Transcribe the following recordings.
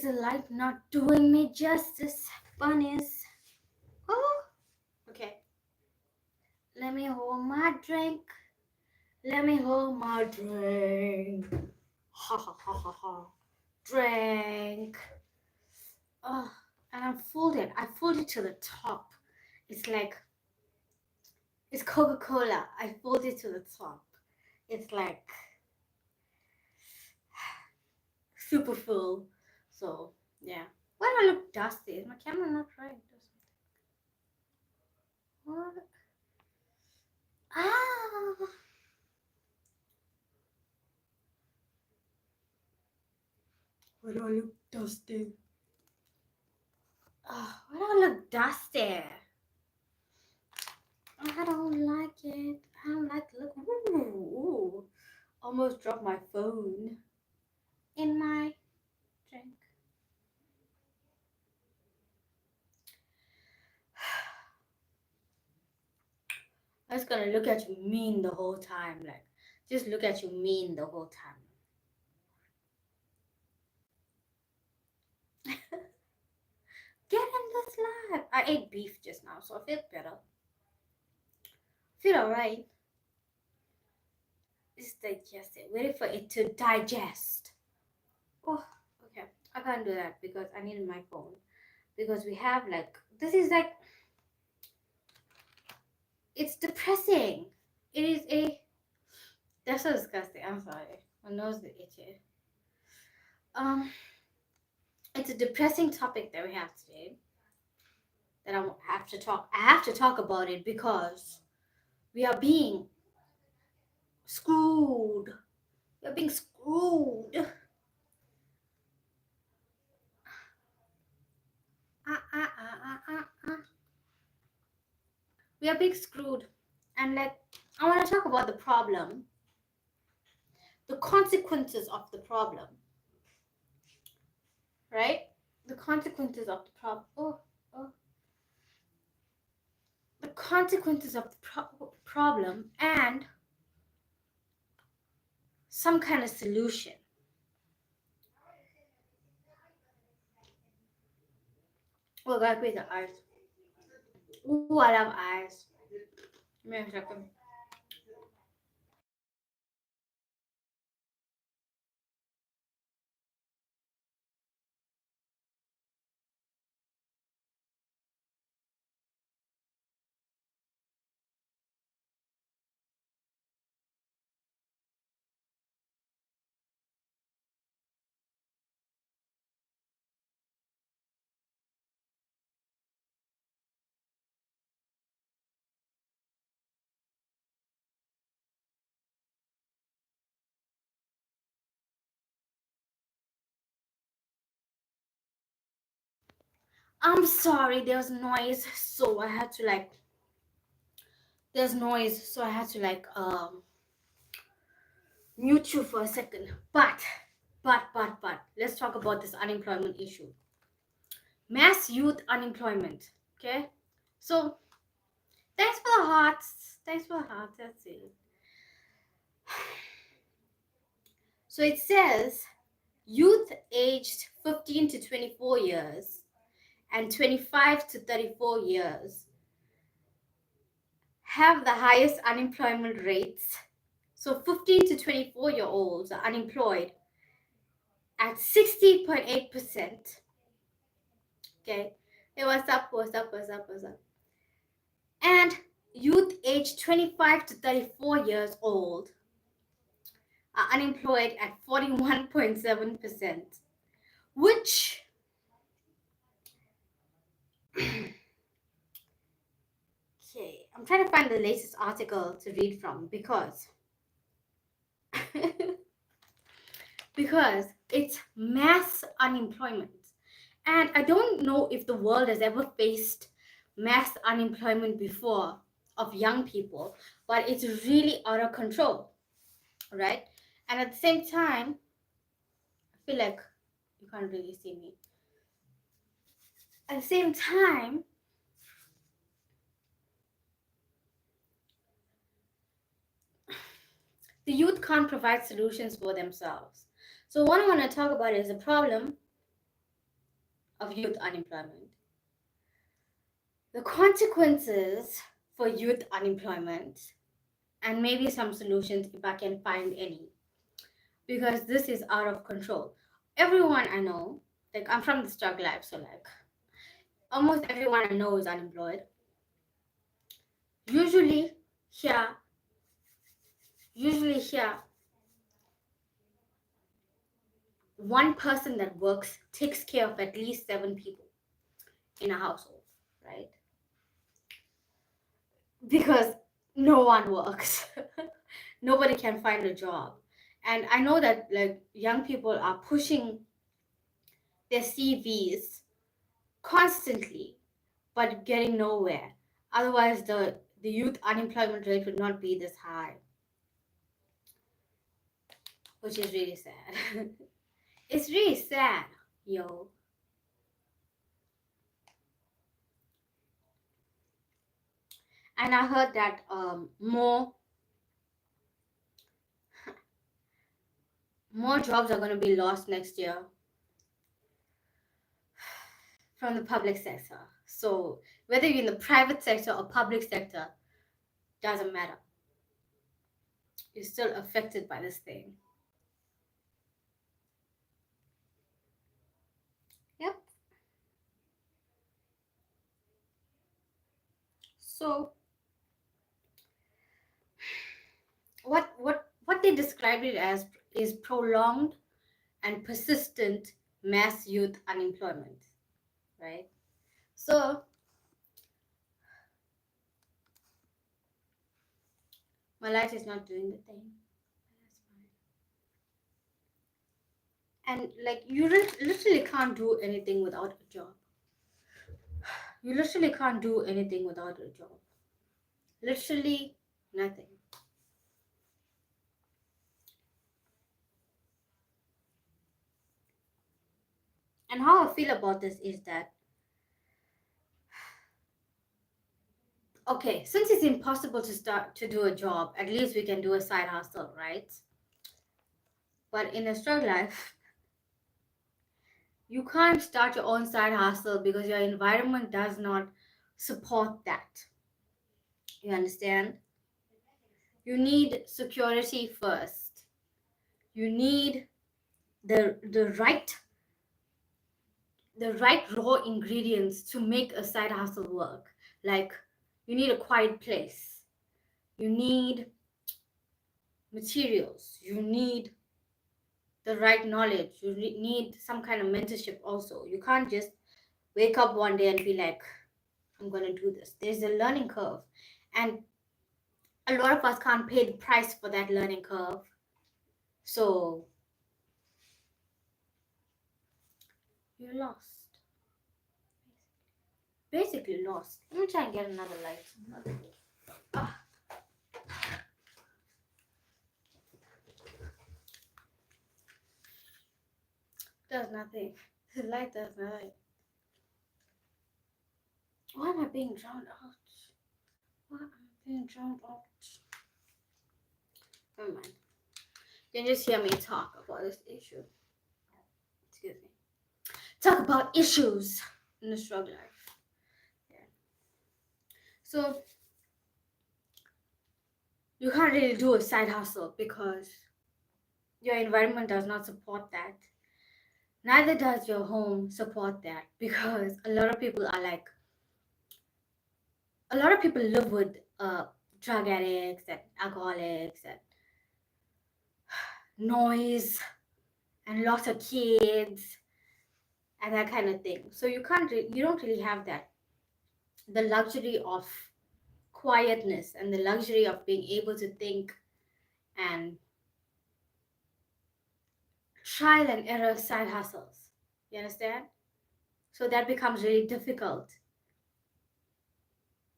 the light not doing me justice, bunnies? Oh, okay. Let me hold my drink. Let me hold my drink. Ha ha ha ha ha. Drink. Oh, and I'm folded. I folded to the top. It's like, it's Coca-Cola. I folded to the top. It's like super full. So yeah. Why do I look dusty? Is my camera not right? What? Ah. Why do I look dusty? Oh, why do I look dusty? I don't like it. I don't like the look. Ooh. Almost dropped my phone in my drink. I was gonna look at you mean the whole time. Like, just look at you mean the whole time. Get in this life. I ate beef just now, so I feel better. Feel alright. It's digested. Waiting for it to digest. Oh, okay. I can't do that because I need my phone. Because we have like, this is like, it's depressing. It is a, that's so disgusting. I'm sorry. My nose is itchy. It's a depressing topic that we have today. That I have to talk. I have to talk about it because we are being screwed. We are being screwed. We are being screwed, and like I want to talk about the problem, the consequences of the problem, right? The consequences of the problem. The consequences of the problem and some kind of solution. Oh God, wait, the eyes. Ooh, I love eyes. Give me a second. I'm sorry, there's noise, so I had to like. There's noise, so I had to like mute you for a second. But let's talk about this unemployment issue. Mass youth unemployment. Okay, so thanks for the hearts. Thanks for the hearts. That's it. So it says youth aged 15 to 24 years and 25 to 34 years have the highest unemployment rates. So 15 to 24-year-olds are unemployed at 60.8%. Okay. Hey, what's up? And youth aged 25 to 34 years old are unemployed at 41.7%, which okay, I'm trying to find the latest article to read from because because it's mass unemployment. And I don't know if the world has ever faced mass unemployment before of young people, but it's really out of control, right? And at the same time, I feel like you can't really see me. At the same time, the youth can't provide solutions for themselves. So what I want to talk about is the problem of youth unemployment. The consequences for youth unemployment, and maybe some solutions if I can find any, because this is out of control. Everyone I know, like I'm from the Strugg life, so like almost everyone I know is unemployed. Usually here, one person that works takes care of at least 7 people in a household, right? Because no one works. Nobody can find a job. And I know that like young people are pushing their CVs constantly, but getting nowhere. Otherwise, the youth unemployment rate would not be this high, which is really sad. It's really sad, yo. And I heard that more jobs are going to be lost next year from the public sector. So whether you're in the private sector or public sector, doesn't matter. You're still affected by this thing. Yep. So what they described it as is prolonged and persistent mass youth unemployment, right? So my light is not doing the thing. That's fine. And like you literally can't do anything without a job. You literally can't do anything without a job. Literally nothing. And how I feel about this is that, okay, since it's impossible to start to do a job, at least we can do a side hustle, right? But in a Strugg life, you can't start your own side hustle because your environment does not support that. You understand? You need security first. You need the right raw ingredients to make a side hustle work. Like you need a quiet place. You need materials. You need the right knowledge. You need some kind of mentorship also. You can't just wake up one day and be like, I'm going to do this. There's a learning curve. And a lot of us can't pay the price for that learning curve. So you're lost. Basically lost. Let me try and get another light. Ah. Does nothing. The light does nothing. Why am I being drowned out? Why am I being drowned out? Never mind. You can just hear me talk about this issue. Excuse me. Talk about issues in the Strugg life. Yeah. So you can't really do a side hustle because your environment does not support that. Neither does your home support that, because a lot of people live with drug addicts and alcoholics and noise and lots of kids and that kind of thing. So you don't really have the luxury of quietness and the luxury of being able to think and trial and error side hustles. You understand? So that becomes really difficult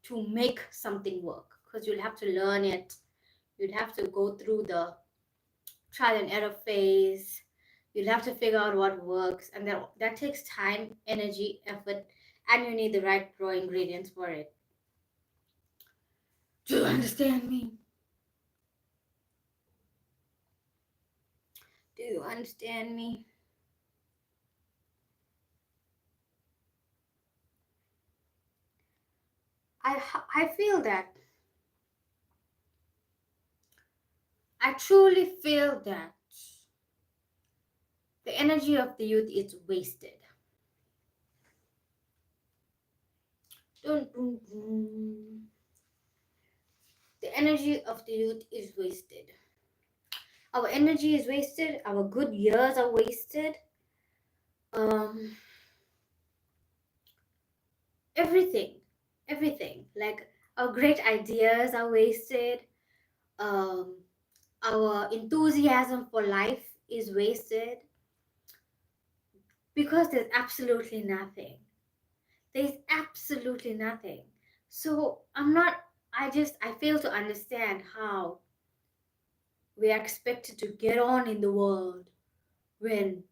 to make something work, because you'll have to learn it. You'd have to go through the trial and error phase. You'll have to figure out what works, and that takes time, energy, effort, and you need the right raw ingredients for it. Do you understand me? Do you understand me? I feel that, I truly feel that the energy of the youth is wasted. Dun, dun, dun. The energy of the youth is wasted. Our energy is wasted. Our good years are wasted. Everything. Like our great ideas are wasted. Our enthusiasm for life is wasted because there's absolutely nothing. There's absolutely nothing. So I fail to understand how we are expected to get on in the world when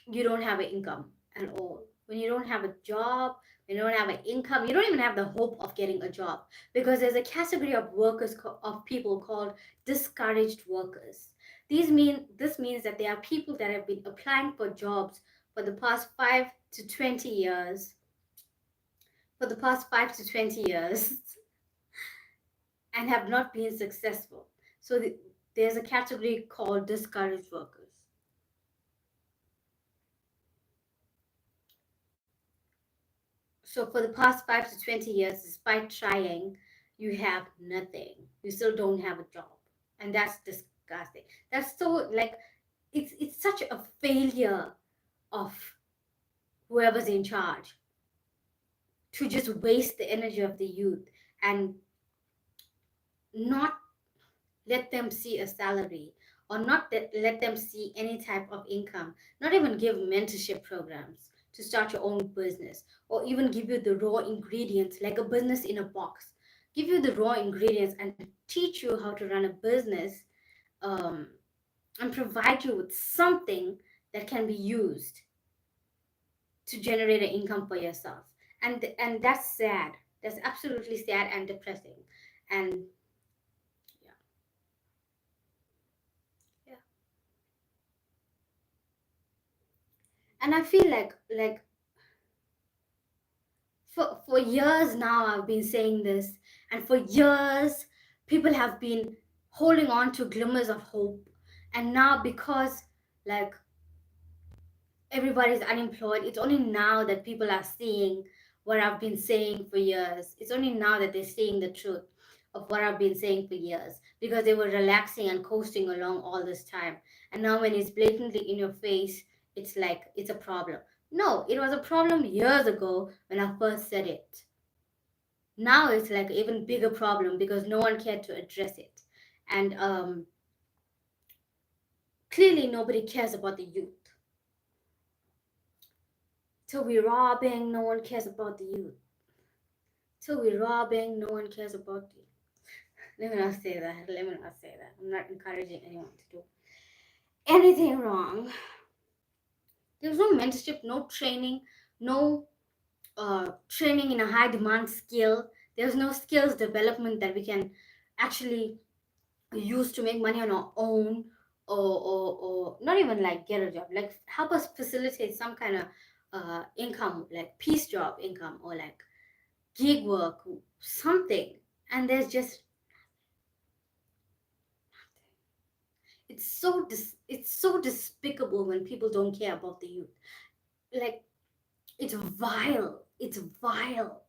you don't have an income at all. When you don't have a job, when you don't have an income, you don't even have the hope of getting a job, because there's a category of workers, of people called discouraged workers. This means that there are people that have been applying for jobs for the past 5 to 20 years, for the past 5 to 20 years and have not been successful. So there's a category called discouraged workers. So for the past 5 to 20 years, despite trying, you have nothing. You still don't have a job. And that's disgusting. That's so, like, it's such a failure of whoever's in charge to just waste the energy of the youth and not let them see a salary, or not let them see any type of income, not even give mentorship programs to start your own business, or even give you the raw ingredients, like a business in a box. Give you the raw ingredients and teach you how to run a business, um, and provide you with something that can be used to generate an income for yourself. And that's sad. That's absolutely sad and depressing. And yeah, yeah. And I feel like for years now I've been saying this, and for years people have been holding on to glimmers of hope. And now, because, like, everybody's unemployed, it's only now that people are seeing what I've been saying for years. It's only now that they're seeing the truth of what I've been saying for years, because they were relaxing and coasting along all this time. And now when it's blatantly in your face, it's like it's a problem. No, it was a problem years ago when I first said it. Now it's like an even bigger problem because no one cared to address it. And clearly nobody cares about the youth. Till we're robbing, no one cares about the youth. Till we're robbing, no one cares about you. Let me not say that. Let me not say that. I'm not encouraging anyone to do anything wrong. There's no mentorship, no training, no training in a high demand skill. There's no skills development that we can actually use to make money on our own, or not even like get a job, like help us facilitate some kind of income, like piece job income, or like gig work, something. And there's just, it's so despicable when people don't care about the youth. Like, it's vile. It's vile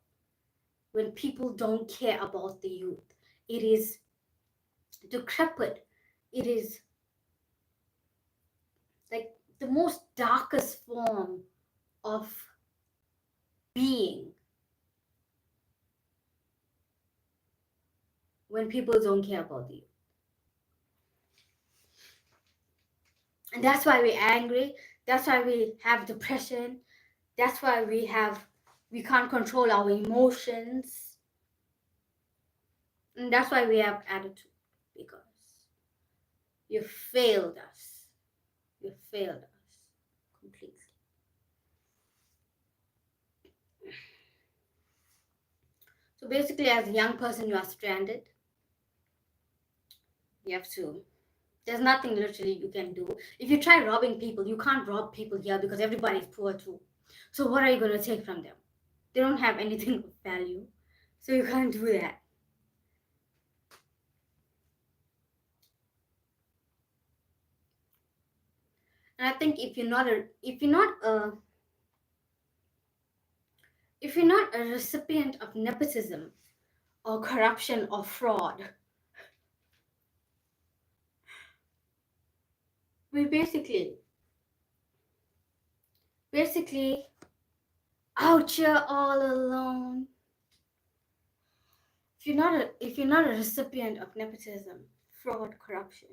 when people don't care about the youth. It is decrepit. It is like the most darkest form of being when people don't care about you. And that's why we're angry. That's why we have depression. That's why we can't control our emotions. And that's why we have attitude, because you failed us. You failed us completely. So basically, as a young person, you are stranded. You have to, there's nothing literally you can do. If you try robbing people, you can't rob people here because everybody's poor too. So what are you going to take from them? They don't have anything of value. So you can't do that. And I think if you're not a recipient of nepotism or corruption or fraud, we basically out here all alone. If you're not a recipient of nepotism, fraud, corruption,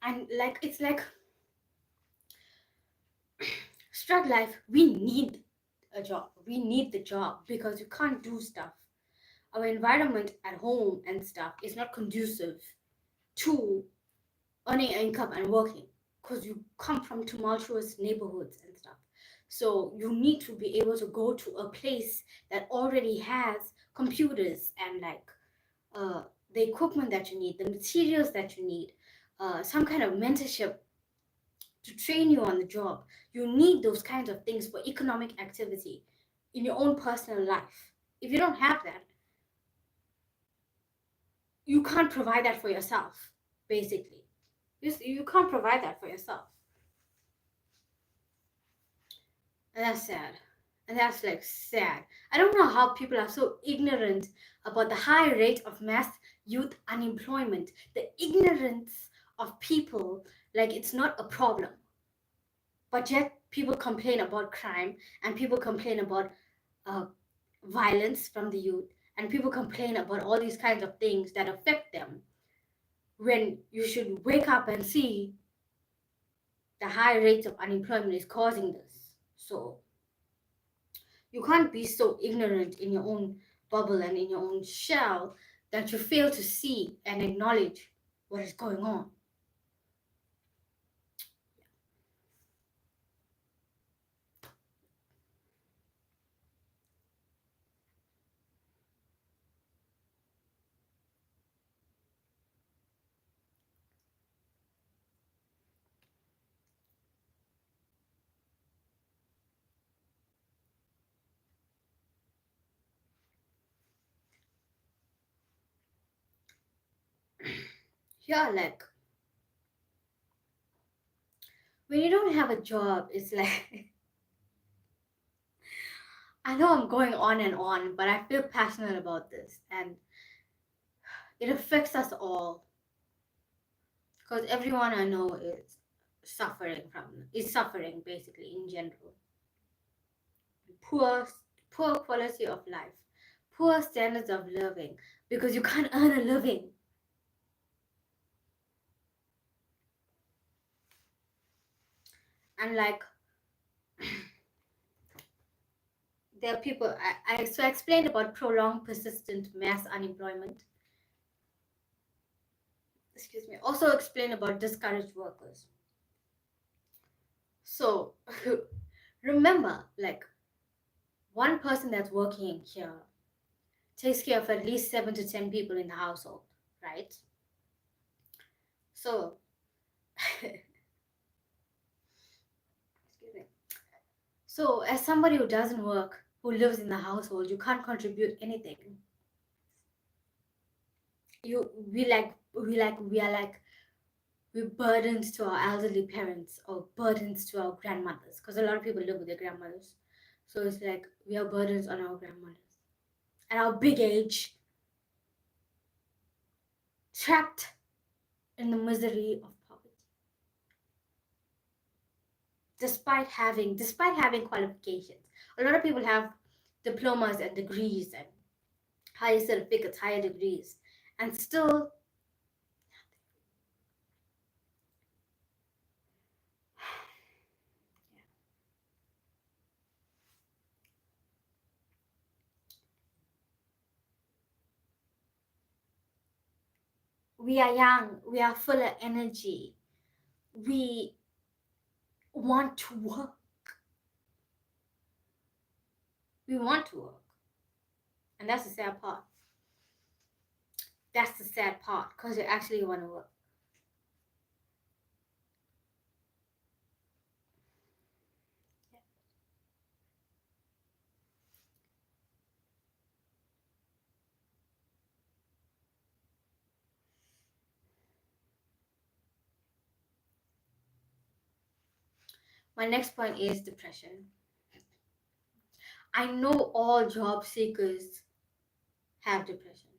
and like it's like Strugg life, we need a job. We need the job because you can't do stuff. Our environment at home and stuff is not conducive to earning income and working because you come from tumultuous neighborhoods and stuff. So you need to be able to go to a place that already has computers and like the equipment that you need, the materials that you need, some kind of mentorship to train you on the job. You need those kinds of things for economic activity in your own personal life. If you don't have that, you can't provide that for yourself, basically. You can't provide that for yourself. And that's sad. And that's like sad. I don't know how people are so ignorant about the high rate of mass youth unemployment. The ignorance of people, like it's not a problem. But yet people complain about crime and people complain about violence from the youth and people complain about all these kinds of things that affect them when you should wake up and see the high rates of unemployment is causing this. So you can't be so ignorant in your own bubble and in your own shell that you fail to see and acknowledge what is going on. Yeah, like when you don't have a job, it's like I know I'm going on and on, but I feel passionate about this and it affects us all because everyone I know is suffering basically in general. Poor poor quality of life, poor standards of living because you can't earn a living. And like there are people I explained about prolonged persistent mass unemployment. Excuse me. Also explain about discouraged workers. So remember, like one person that's working here takes care of at least 7 to 10 people in the household, right? So excuse me. So as somebody who doesn't work, who lives in the household, you can't contribute anything. We're burdens to our elderly parents or burdens to our grandmothers because a lot of people live with their grandmothers. So it's like we are burdens on our grandmothers at our big age, trapped in the misery of poverty. Despite having qualifications, a lot of people have diplomas and degrees and higher certificates, higher degrees, and still We are young, we are full of energy, we want to work. We want to work. And that's the sad part. That's the sad part, because you actually want to work. My next point is depression. I know all job seekers have depression.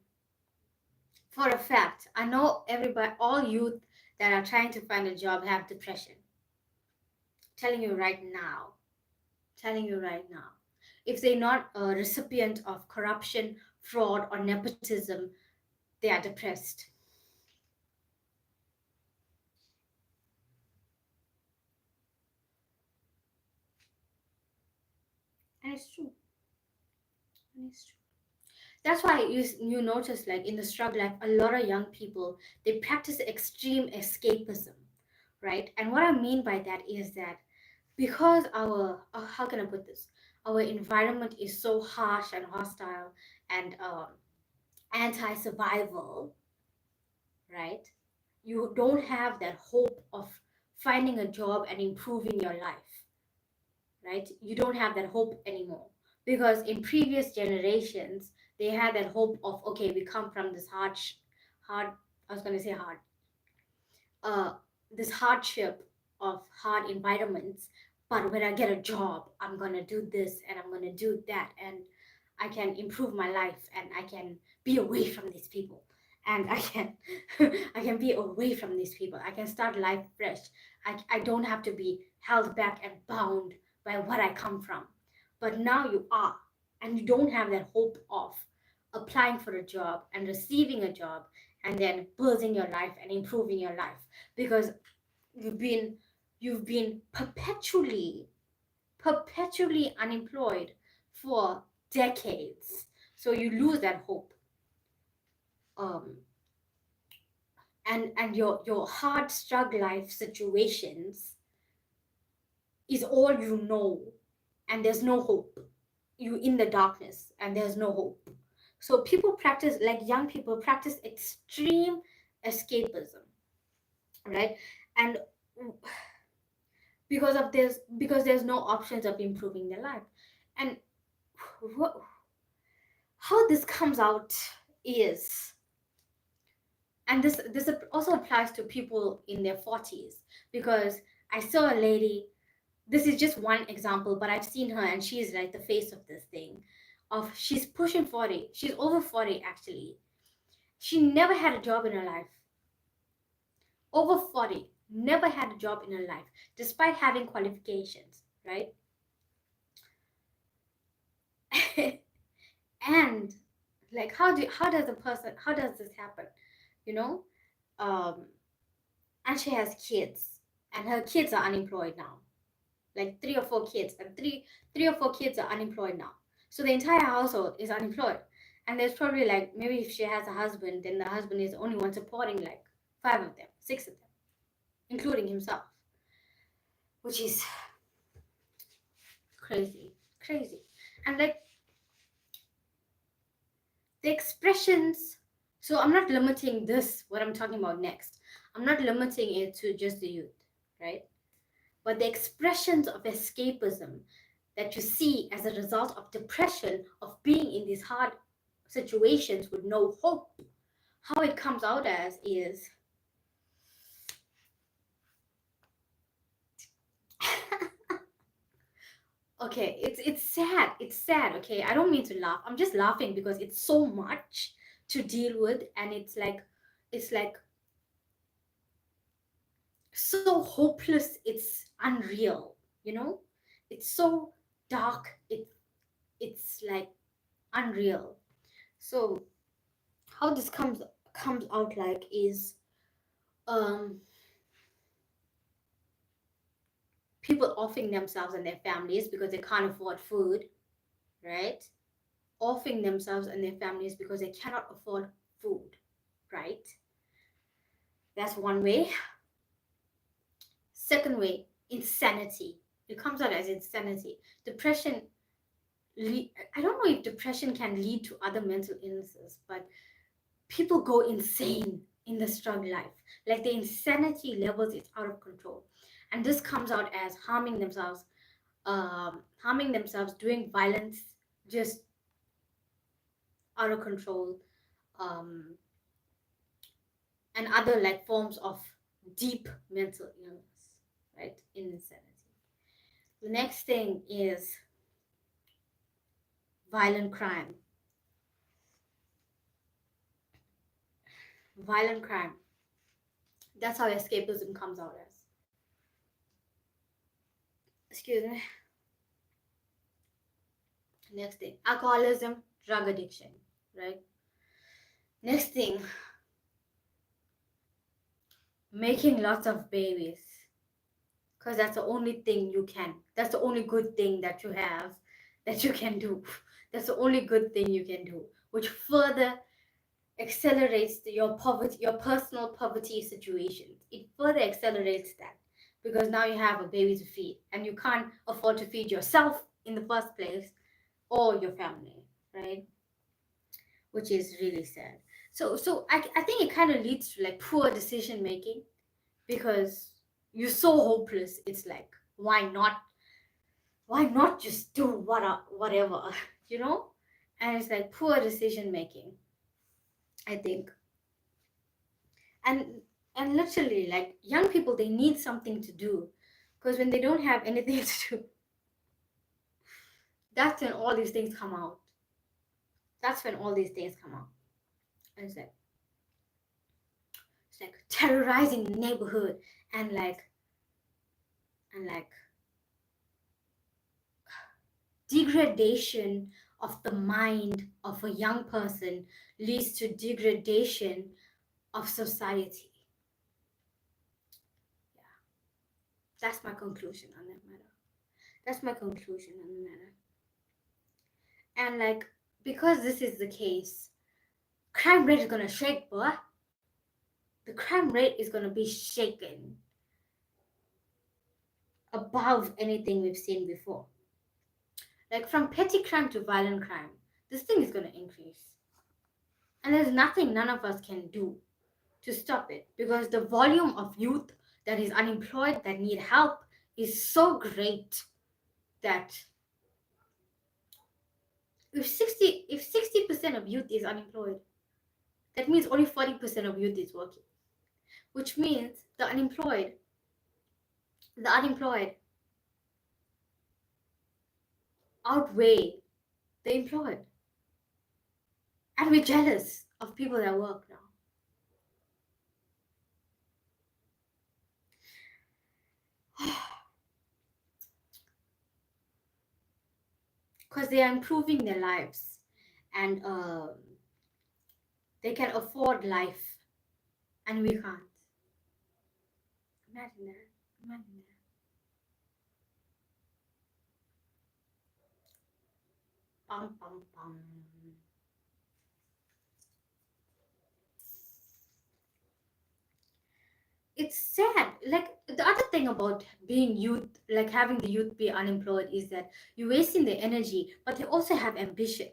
For a fact, I know everybody, all youth that are trying to find a job have depression. Telling you right now. Telling you right now. If they're not a recipient of corruption, fraud, or nepotism, they are depressed. And it's true. And it's true. That's why you notice, like in the Strugg life, a lot of young people, they practice extreme escapism, right? And what I mean by that is that because our how can I put this? Our environment is so harsh and hostile and anti-survival, right? You don't have that hope of finding a job and improving your life, right? You don't have that hope anymore, because in previous generations they had that hope of, okay, we come from this hard, I was going to say hard, uh this hardship of hard environments, but when I get a job, I'm going to do this and I'm going to do that, and I can improve my life, and I can be away from these people, and I can I can be away from these people, I can start life fresh. I don't have to be held back and bound by what I come from. But now you are, and you don't have that hope of applying for a job and receiving a job and then building your life and improving your life, because you've been perpetually unemployed for decades. So you lose that hope. um and your hard struggle life situations is all you know, and there's no hope. You in the darkness and there's no hope. So people practice, like young people practice extreme escapism, right? And because there's no options of improving their life. And what, how this comes out is, and this also applies to people in their 40s, because I saw a lady, this is just one example, but I've seen her and she's like the face of this thing, of she's pushing 40, she's over 40 actually. She never had a job in her life. Over 40, never had a job in her life, despite having qualifications, right? And like, how does this happen, you know? um and she has kids, and her kids are unemployed now, like 3 or 4 kids, and three or four kids are unemployed now. So the entire household is unemployed, and there's probably, like, maybe if she has a husband, then the husband is the only one supporting like 5 of them, 6 of them, including himself, which is crazy. And like the expressions, so I'm not limiting this, what I'm talking about next, I'm not limiting it to just the youth, right? But the expressions of escapism that you see as a result of depression, of being in these hard situations with no hope, how it comes out as is okay, it's sad, okay? I don't mean to laugh, I'm just laughing because it's so much to deal with, and it's like so hopeless, it's unreal, you know? It's so dark, it's like unreal. So how this comes out like is, um people offing themselves and their families because they can't afford food, right? Offing themselves and their families because they cannot afford food, right? That's one way. Second way, insanity. It comes out as insanity. Depression, I don't know if depression can lead to other mental illnesses, but people go insane in the Strugg life. Like the insanity levels is out of control. And this comes out as harming themselves, doing violence, just out of control, um, and other like forms of deep mental illness, right? In insanity. The next thing is violent crime. Violent crime. That's how escapism comes out as. Excuse me. Next thing, alcoholism, drug addiction, right? Next thing, making lots of babies. Because that's the only thing you can. That's the only good thing that you have that you can do. That's the only good thing you can do, which further accelerates your poverty, your personal poverty situation. It further accelerates that because now you have a baby to feed and you can't afford to feed yourself in the first place or your family, right? Which is really sad. So I think it kind of leads to like poor decision making because you're so hopeless. It's like why not just do whatever, you know? And it's like poor decision making, I think. And and literally like young people, they need something to do because when they don't have anything to do, that's when all these things come out. That's when all these things come out. And it's like terrorizing the neighborhood and like degradation of the mind of a young person leads to degradation of society. Yeah, that's my conclusion on that matter. That's my conclusion on the matter. And like, because this is the case, crime rate is gonna shake, boy. The crime rate is gonna be shaken above anything we've seen before. Like from petty crime to violent crime, this thing is gonna increase. And there's nothing none of us can do to stop it because the volume of youth that is unemployed that need help is so great that if 60% of youth is unemployed, that means only 40% of youth is working, which means the unemployed outweigh the employed, and we're jealous of people that work now. Because they are improving their lives and they can afford life and we can't. Imagine that. Imagine that. Bum, bum, bum. It's sad. Like the other thing about being youth, like having the youth be unemployed, is that you're wasting their energy, but they also have ambition.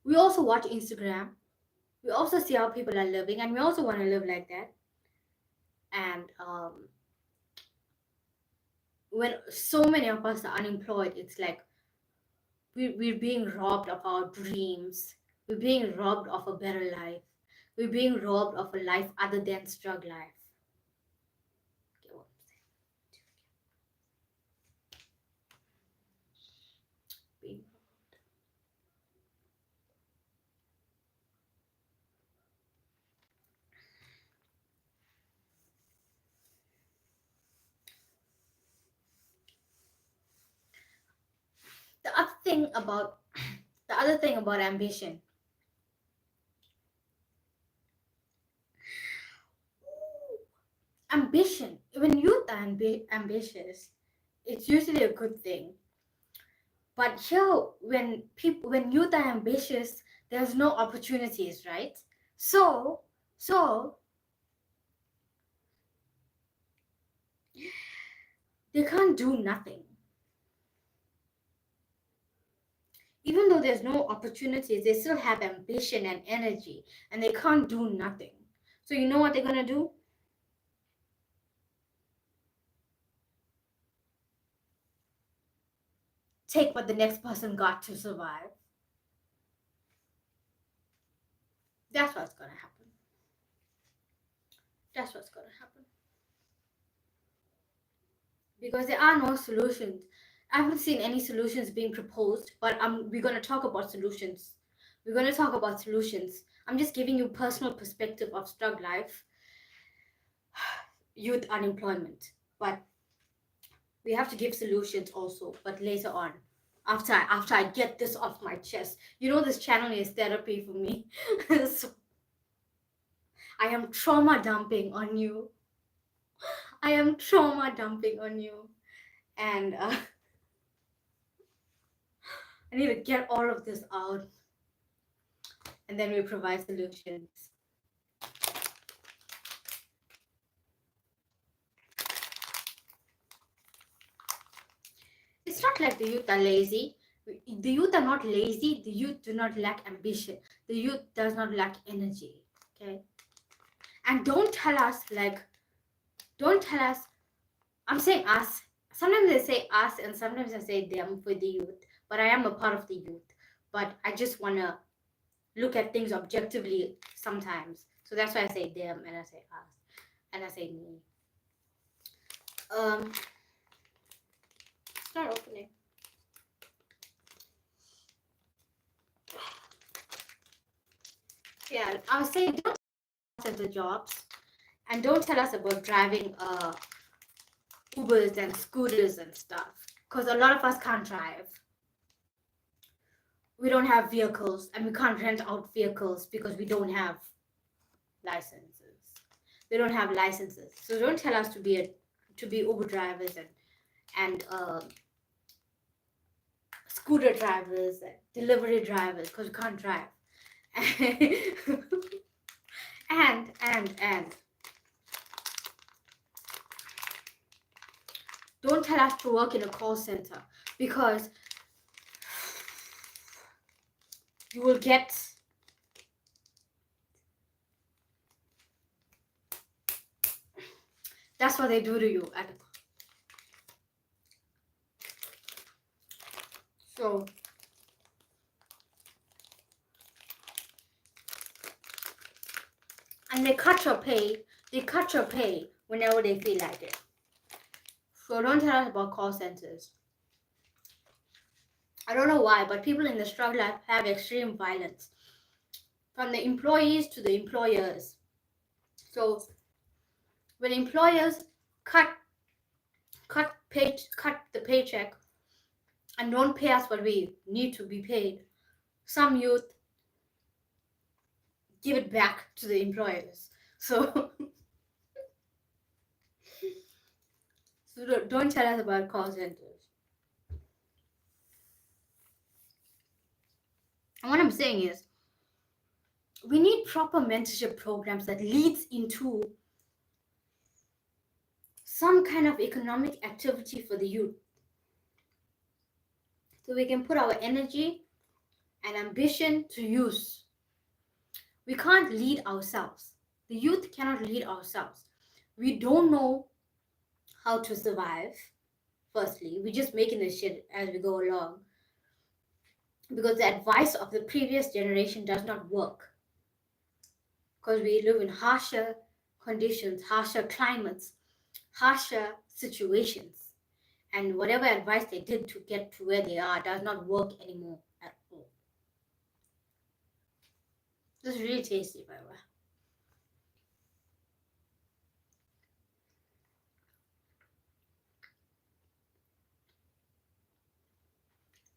We also watch Instagram. We also see how people are living, and we also want to live like that. And when so many of us are unemployed, it's like we're being robbed of our dreams. We're being robbed of a better life. We're being robbed of a life other than Strugg life. Get what I'm saying? Being the other thing about ambition. Ambition. When youth are ambitious, it's usually a good thing. But here, when youth are ambitious, there's no opportunities, right? So they can't do nothing. Even though there's no opportunities, they still have ambition and energy, and they can't do nothing. So you know what they're gonna do? Take what the next person got to survive. That's what's gonna happen. That's what's gonna happen. Because there are no solutions. I haven't seen any solutions being proposed, but we're gonna talk about solutions. We're gonna talk about solutions. I'm just giving you personal perspective of Strugg life, youth unemployment. But we have to give solutions also, but later on. After I get this off my chest. You know, this channel is therapy for me. So I am trauma dumping on you. I am trauma dumping on you. And I need to get all of this out. And then we provide solutions. It's not like the youth are lazy. The youth are not lazy. The youth do not lack ambition. The youth does not lack energy. Okay? And don't tell us, I'm saying us. Sometimes I say us and sometimes I say them for the youth. But I am a part of the youth. But I just want to look at things objectively sometimes. So that's why I say them and I say us. And I say me. It's not opening. Yeah, I was saying don't tell us the jobs. And don't tell us about driving Ubers and scooters and stuff. Because a lot of us can't drive. We don't have vehicles and we can't rent out vehicles because we don't have licenses. They don't have licenses. So don't tell us to be Uber drivers and scooter drivers and delivery drivers because we can't drive. and don't tell us to work in a call center because you will get that's what they do to you at the so and they cut your pay whenever they feel like it. So don't tell us about call centers. I don't know why, but people in the Strugg life have extreme violence. From the employees to the employers. So when employers cut the paycheck and don't pay us what we need to be paid, some youth give it back to the employers. So don't tell us about call centers. And what I'm saying is, we need proper mentorship programs that leads into some kind of economic activity for the youth. So we can put our energy and ambition to use. We can't lead ourselves. The youth cannot lead ourselves. We don't know how to survive. Firstly, we're just making this shit as we go along. Because the advice of the previous generation does not work. Because we live in harsher conditions, harsher climates, harsher situations. And whatever advice they did to get to where they are does not work anymore at all. This is really tasty, by the way.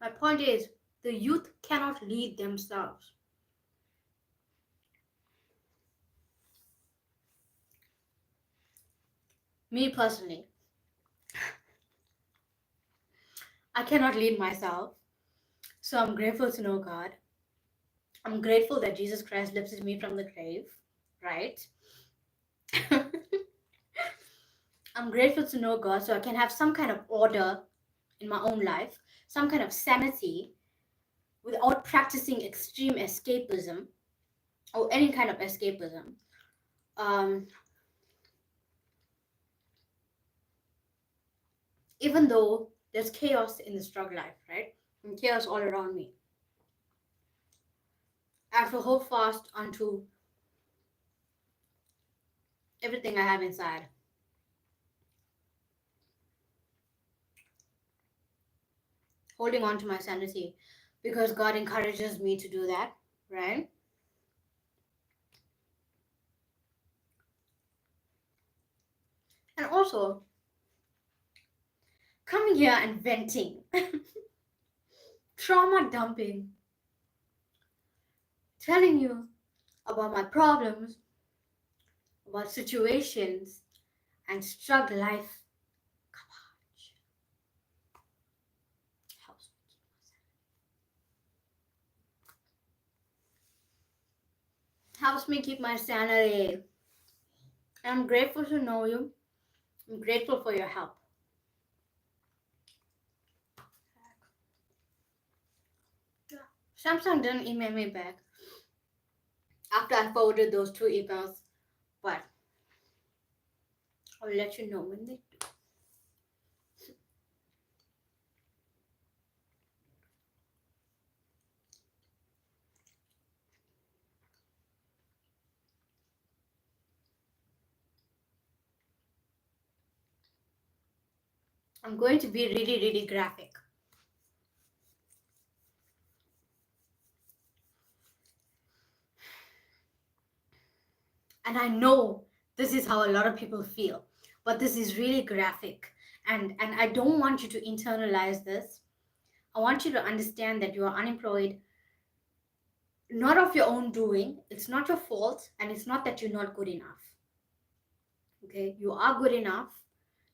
My point is, the youth cannot lead themselves. Me personally, I cannot lead myself. So I'm grateful to know God. I'm grateful that Jesus Christ lifted me from the grave, right? I'm grateful to know God so I can have some kind of order in my own life, some kind of sanity without practicing extreme escapism or any kind of escapism. Even though there's chaos in the Strugg life, right? And chaos all around me. I have to hold fast onto everything I have inside. Holding on to my sanity because God encourages me to do that, right? And also, coming here and venting, trauma dumping, telling you about my problems, about situations, and Strugg life. Helps me keep my sanity. I'm grateful to know you. I'm grateful for your help. Samsung didn't email me back after I forwarded those 2 emails, but I'll let you know when they do. I'm going to be really, really graphic. And I know this is how a lot of people feel, but this is really graphic. And I don't want you to internalize this. I want you to understand that you are unemployed, not of your own doing. It's not your fault, and it's not that you're not good enough. Okay, you are good enough.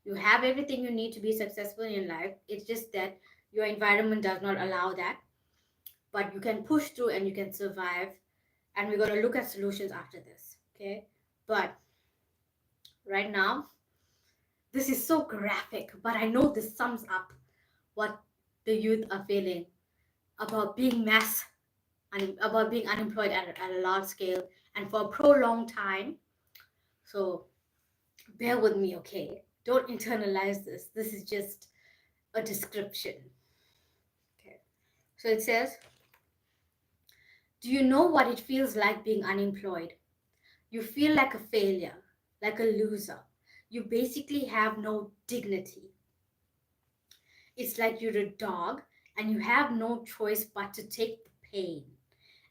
You have everything you need to be successful in life. It's just that your environment does not allow that. But you can push through and you can survive. And we're going to look at solutions after this. Okay, but right now, this is so graphic, but I know this sums up what the youth are feeling about being about being unemployed at a large scale and for a prolonged time. So bear with me, okay? Don't internalize this. This is just a description. Okay. So it says, do you know what it feels like being unemployed? You feel like a failure, like a loser. You basically have no dignity. It's like you're a dog and you have no choice but to take the pain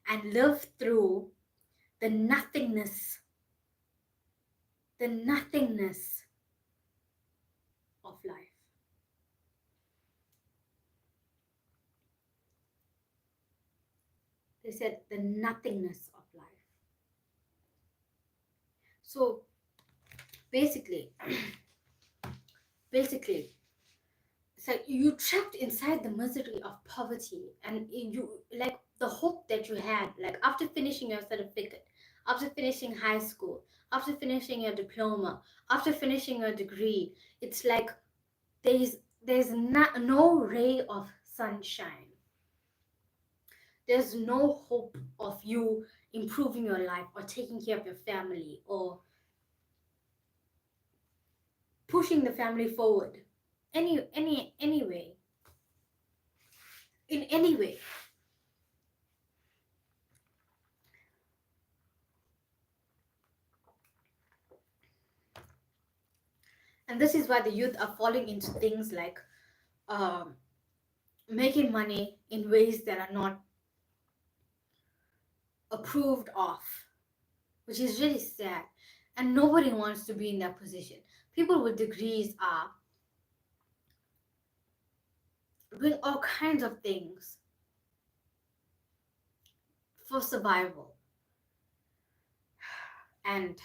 and live through the nothingness of life. They said the nothingness of life. So basically, it's like you're trapped inside the misery of poverty, and you, like, the hope that you had, like, after finishing your certificate, after finishing high school, after finishing your diploma, after finishing your degree, it's like there's no ray of sunshine. There's no hope of you improving your life or taking care of your family or pushing the family forward in any way. And this is why the youth are falling into things like making money in ways that are not approved of, which is really sad. And nobody wants to be in that position. People with degrees are doing all kinds of things for survival. And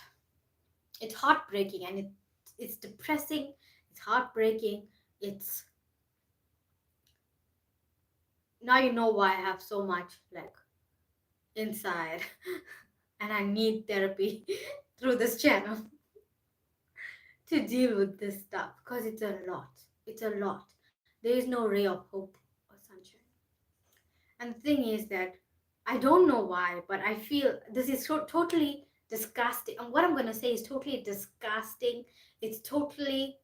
it's heartbreaking, and it's depressing, it's heartbreaking, it's... Now you know why I have so much, like, inside and I need therapy through this channel to deal with this stuff because it's a lot. It's a lot. There is no ray of hope or sunshine. And the thing is that I don't know why, but I feel this is totally disgusting. And what I'm going to say is totally disgusting. It's totally,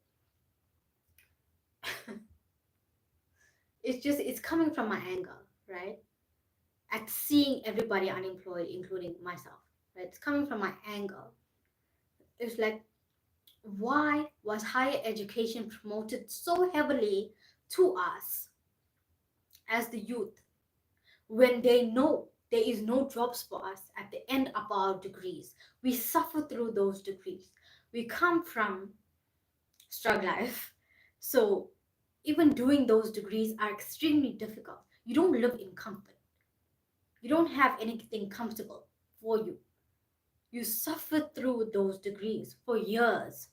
it's coming from my anger, right? At seeing everybody unemployed, including myself, right? It's coming from my anger. It's like, why was higher education promoted so heavily to us as the youth when they know there is no jobs for us at the end of our degrees? We suffer through those degrees. We come from Strugg life. So even doing those degrees are extremely difficult. You don't live in comfort. You don't have anything comfortable for you. You suffer through those degrees for years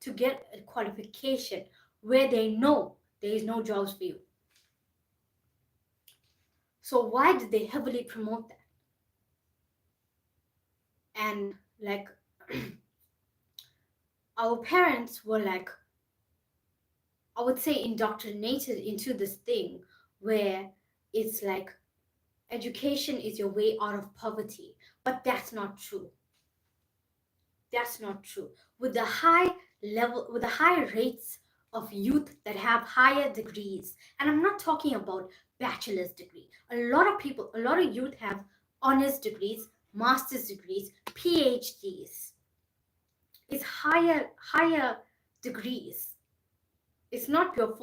to get a qualification where they know there is no jobs for you. So why did they heavily promote that? And like our parents were like, I would say, indoctrinated into this thing where it's like education is your way out of poverty. But that's not true. That's not true. With the high rates of youth that have higher degrees, and I'm not talking about bachelor's degree. A lot of youth have honors degrees, master's degrees, PhDs. It's higher degrees. It's not your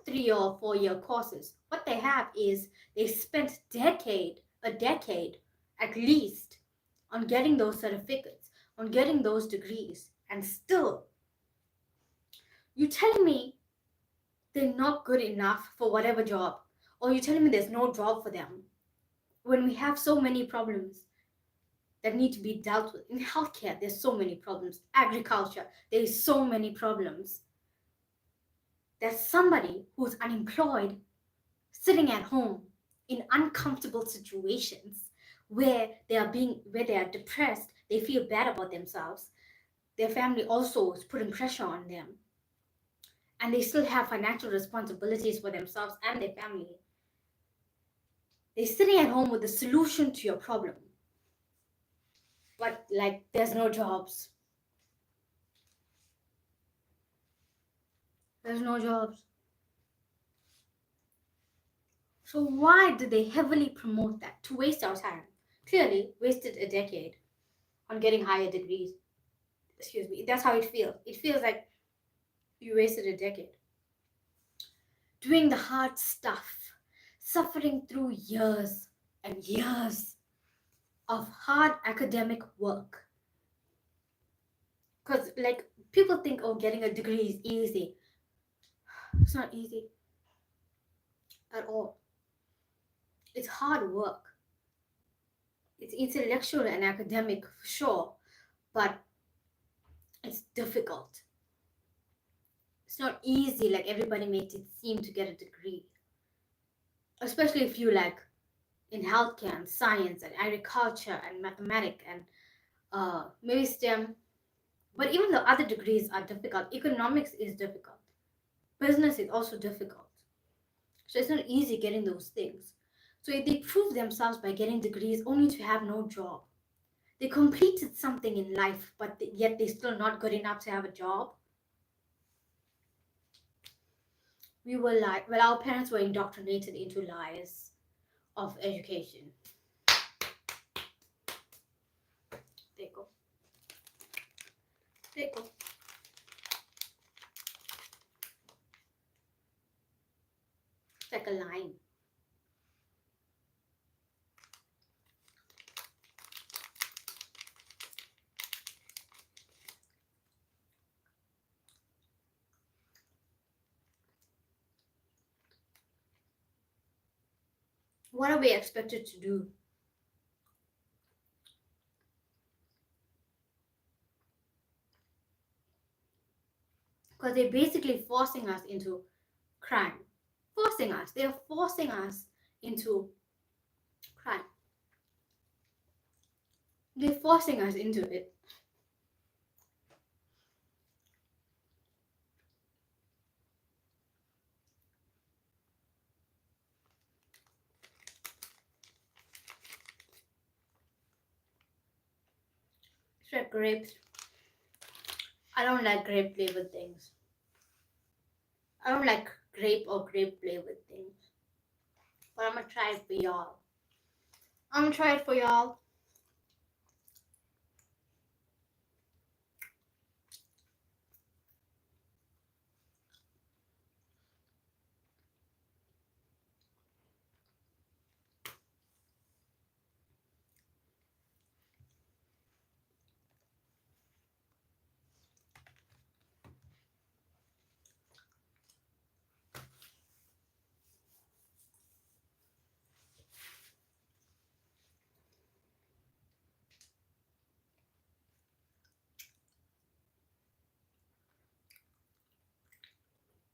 3 or 4 year courses. What they have is they spent a decade at least on getting those certificates, on getting those degrees, and still you telling me they're not good enough for whatever job, or you telling me there's no job for them when we have so many problems that need to be dealt with. In healthcare, there's so many problems. Agriculture, there's so many problems. There's somebody who's unemployed, sitting at home in uncomfortable situations where they are depressed, they feel bad about themselves. Their family also is putting pressure on them. And they still have financial responsibilities for themselves and their family. They're sitting at home with the solution to your problem. But like, there's no jobs. There's no jobs. So why do they heavily promote that? To waste our time. Clearly, wasted a decade on getting higher degrees. Excuse me. That's how it feels. It feels like you wasted a decade. Doing the hard stuff. Suffering through years and years of hard academic work. Because like, people think, oh, getting a degree is easy. It's not easy at all. It's hard work. It's intellectual and academic for sure, but it's difficult. It's not easy like everybody makes it seem to get a degree. Especially if you like in healthcare and science and agriculture and mathematics and maybe STEM. But even the other degrees are difficult. Economics is difficult. Business is also difficult. So it's not easy getting those things. So they prove themselves by getting degrees only to have no job. They completed something in life, but yet they're still not good enough to have a job. We were like, well, our parents were indoctrinated into lies of education. There you go. There you go. It's like a line. What are we expected to do? Because they're basically forcing us into crime. They're forcing us into crime. They're forcing us into it. like grapes. I don't like grape flavored things. I don't like grape or grape flavored things. But I'm gonna try it for y'all. I'm gonna try it for y'all.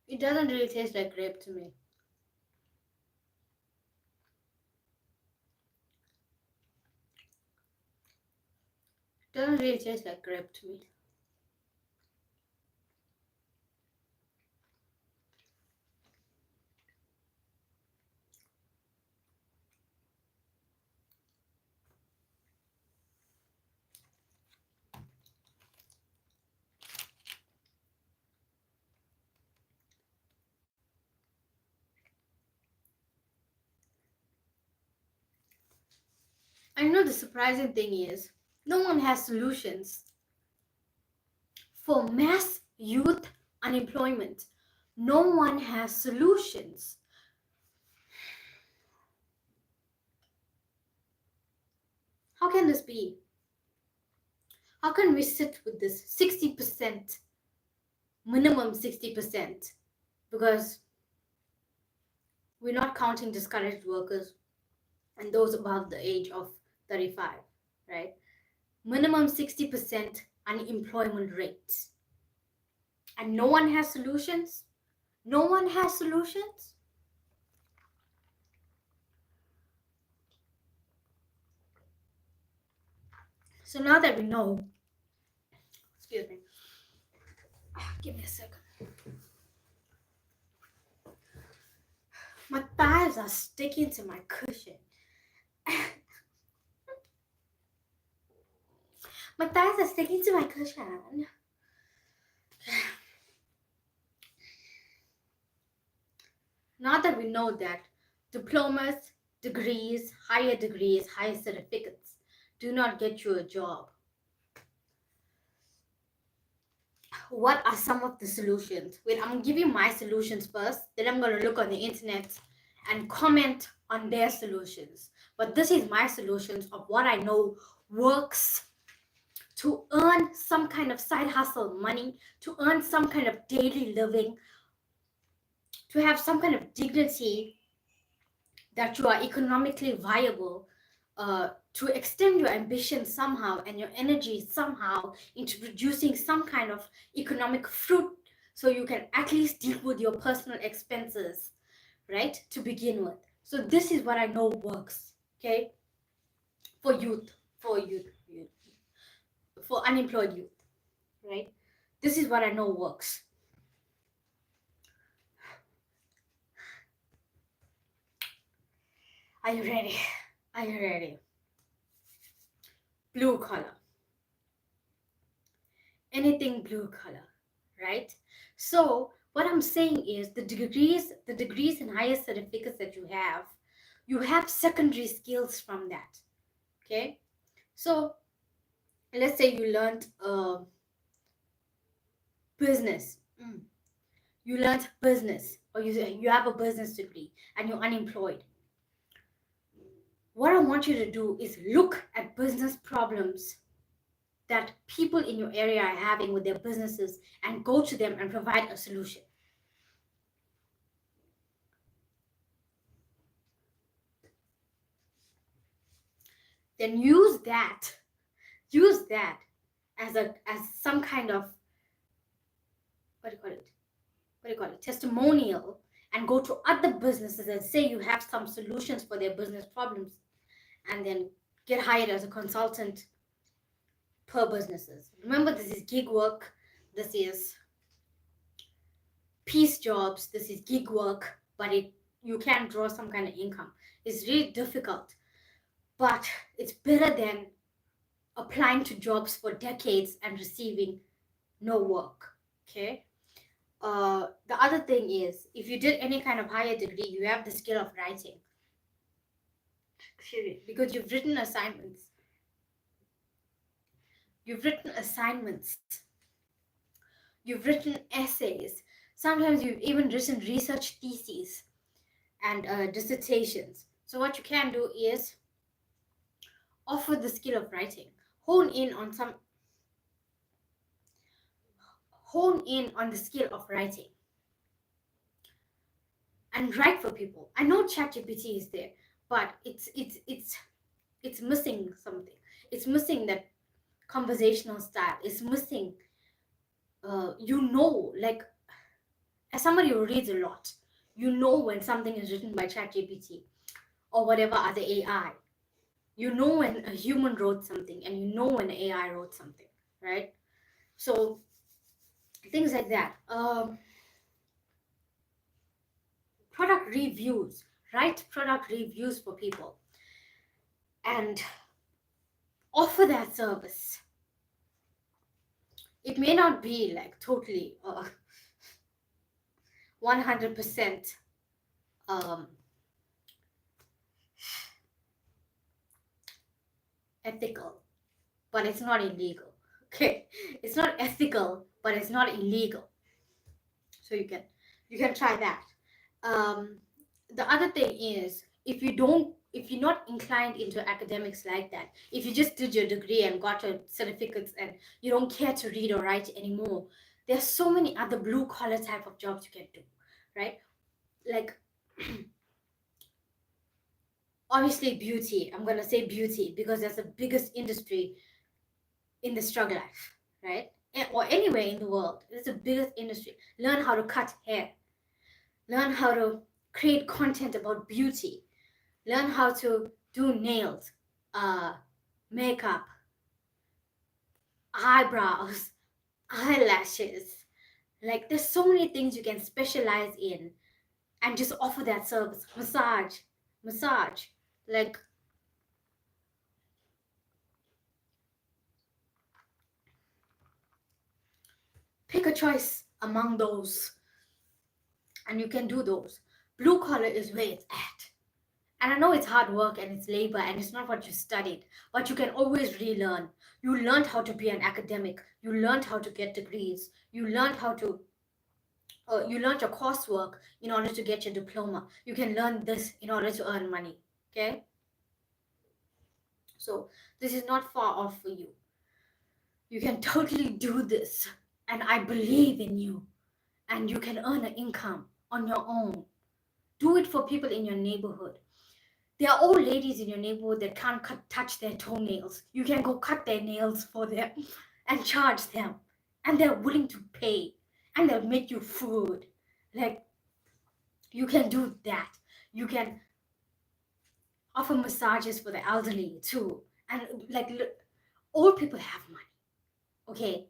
It doesn't really taste like grape to me. It doesn't really taste like grape to me. I know the surprising thing is, no one has solutions for mass youth unemployment. No one has solutions. How can this be? How can we sit with this 60%, minimum 60%? Because we're not counting discouraged workers and those above the age of 35, right? Minimum 60% unemployment rate. And no one has solutions? No one has solutions? So now that we know, excuse me, give me a second. My thighs are sticking to my cushion. My thighs are sticking to my cushion. Now that we know that diplomas, degrees, higher certificates do not get you a job, what are some of the solutions? Wait, I'm going to give you my solutions first. Then I'm going to look on the internet and comment on their solutions. But this is my solutions of what I know works to earn some kind of side hustle money, to earn some kind of daily living, to have some kind of dignity, that you are economically viable, to extend your ambition somehow and your energy somehow into producing some kind of economic fruit, so you can at least deal with your personal expenses, right, to begin with. So this is what I know works, okay, for unemployed youth, right? This is what I know works. Are you ready? Are you ready? Blue collar. Anything blue collar, right? So what I'm saying is the degrees and higher certificates that you have secondary skills from that, okay? So let's say you learned business. You learned business, or you have a business degree and you're unemployed. What I want you to do is look at business problems that people in your area are having with their businesses and go to them and provide a solution. Then use that as some kind of testimonial, and go to other businesses and say you have some solutions for their business problems, and then get hired as a consultant per businesses. Remember, this is gig work, this is piece jobs, this is gig work, but you can draw some kind of income. It's really difficult, but it's better than applying to jobs for decades and receiving no work. Okay. The other thing is, if you did any kind of higher degree, you have the skill of writing. Because you've written assignments. You've written assignments. You've written essays. Sometimes you've even written research theses and dissertations. So what you can do is offer the skill of writing. Hone in on the skill of writing. And write for people. I know ChatGPT is there, but it's missing something. It's missing that conversational style. It's missing, like, as somebody who reads a lot, you know when something is written by ChatGPT or whatever other AI. You know when a human wrote something, and you know when AI wrote something, right? So things like that. Product reviews. Write product reviews for people and offer that service. It may not be like totally 100% ethical, but it's not illegal. Okay, it's not ethical, but it's not illegal. So you can try that. The other thing is, if you're not inclined into academics like that, if you just did your degree and got your certificates and you don't care to read or write anymore, there's so many other blue collar type of jobs you can do, right? Like obviously beauty. I'm gonna say beauty because that's the biggest industry in the Strugg life, right? Or anywhere in the world. It's the biggest industry. Learn how to cut hair. Learn how to create content about beauty. Learn how to do nails, makeup, eyebrows, eyelashes. Like there's so many things you can specialize in and just offer that service. Massage. Like pick a choice among those and you can do those. Blue collar is where it's at. And I know it's hard work and it's labor and it's not what you studied, but you can always relearn. You learned how to be an academic. You learned how to get degrees. You learned you learned your coursework in order to get your diploma. You can learn this in order to earn money, okay? So this is not far off for you. You can totally do this, and I believe in you, and you can earn an income on your own. Do it for people in your neighborhood. There are old ladies in your neighborhood that can't touch their toenails. You can go cut their nails for them and charge them, and they're willing to pay, and they'll make you food. Like, you can do that. You can offer massages for the elderly too. And like, look, old people have money. Okay,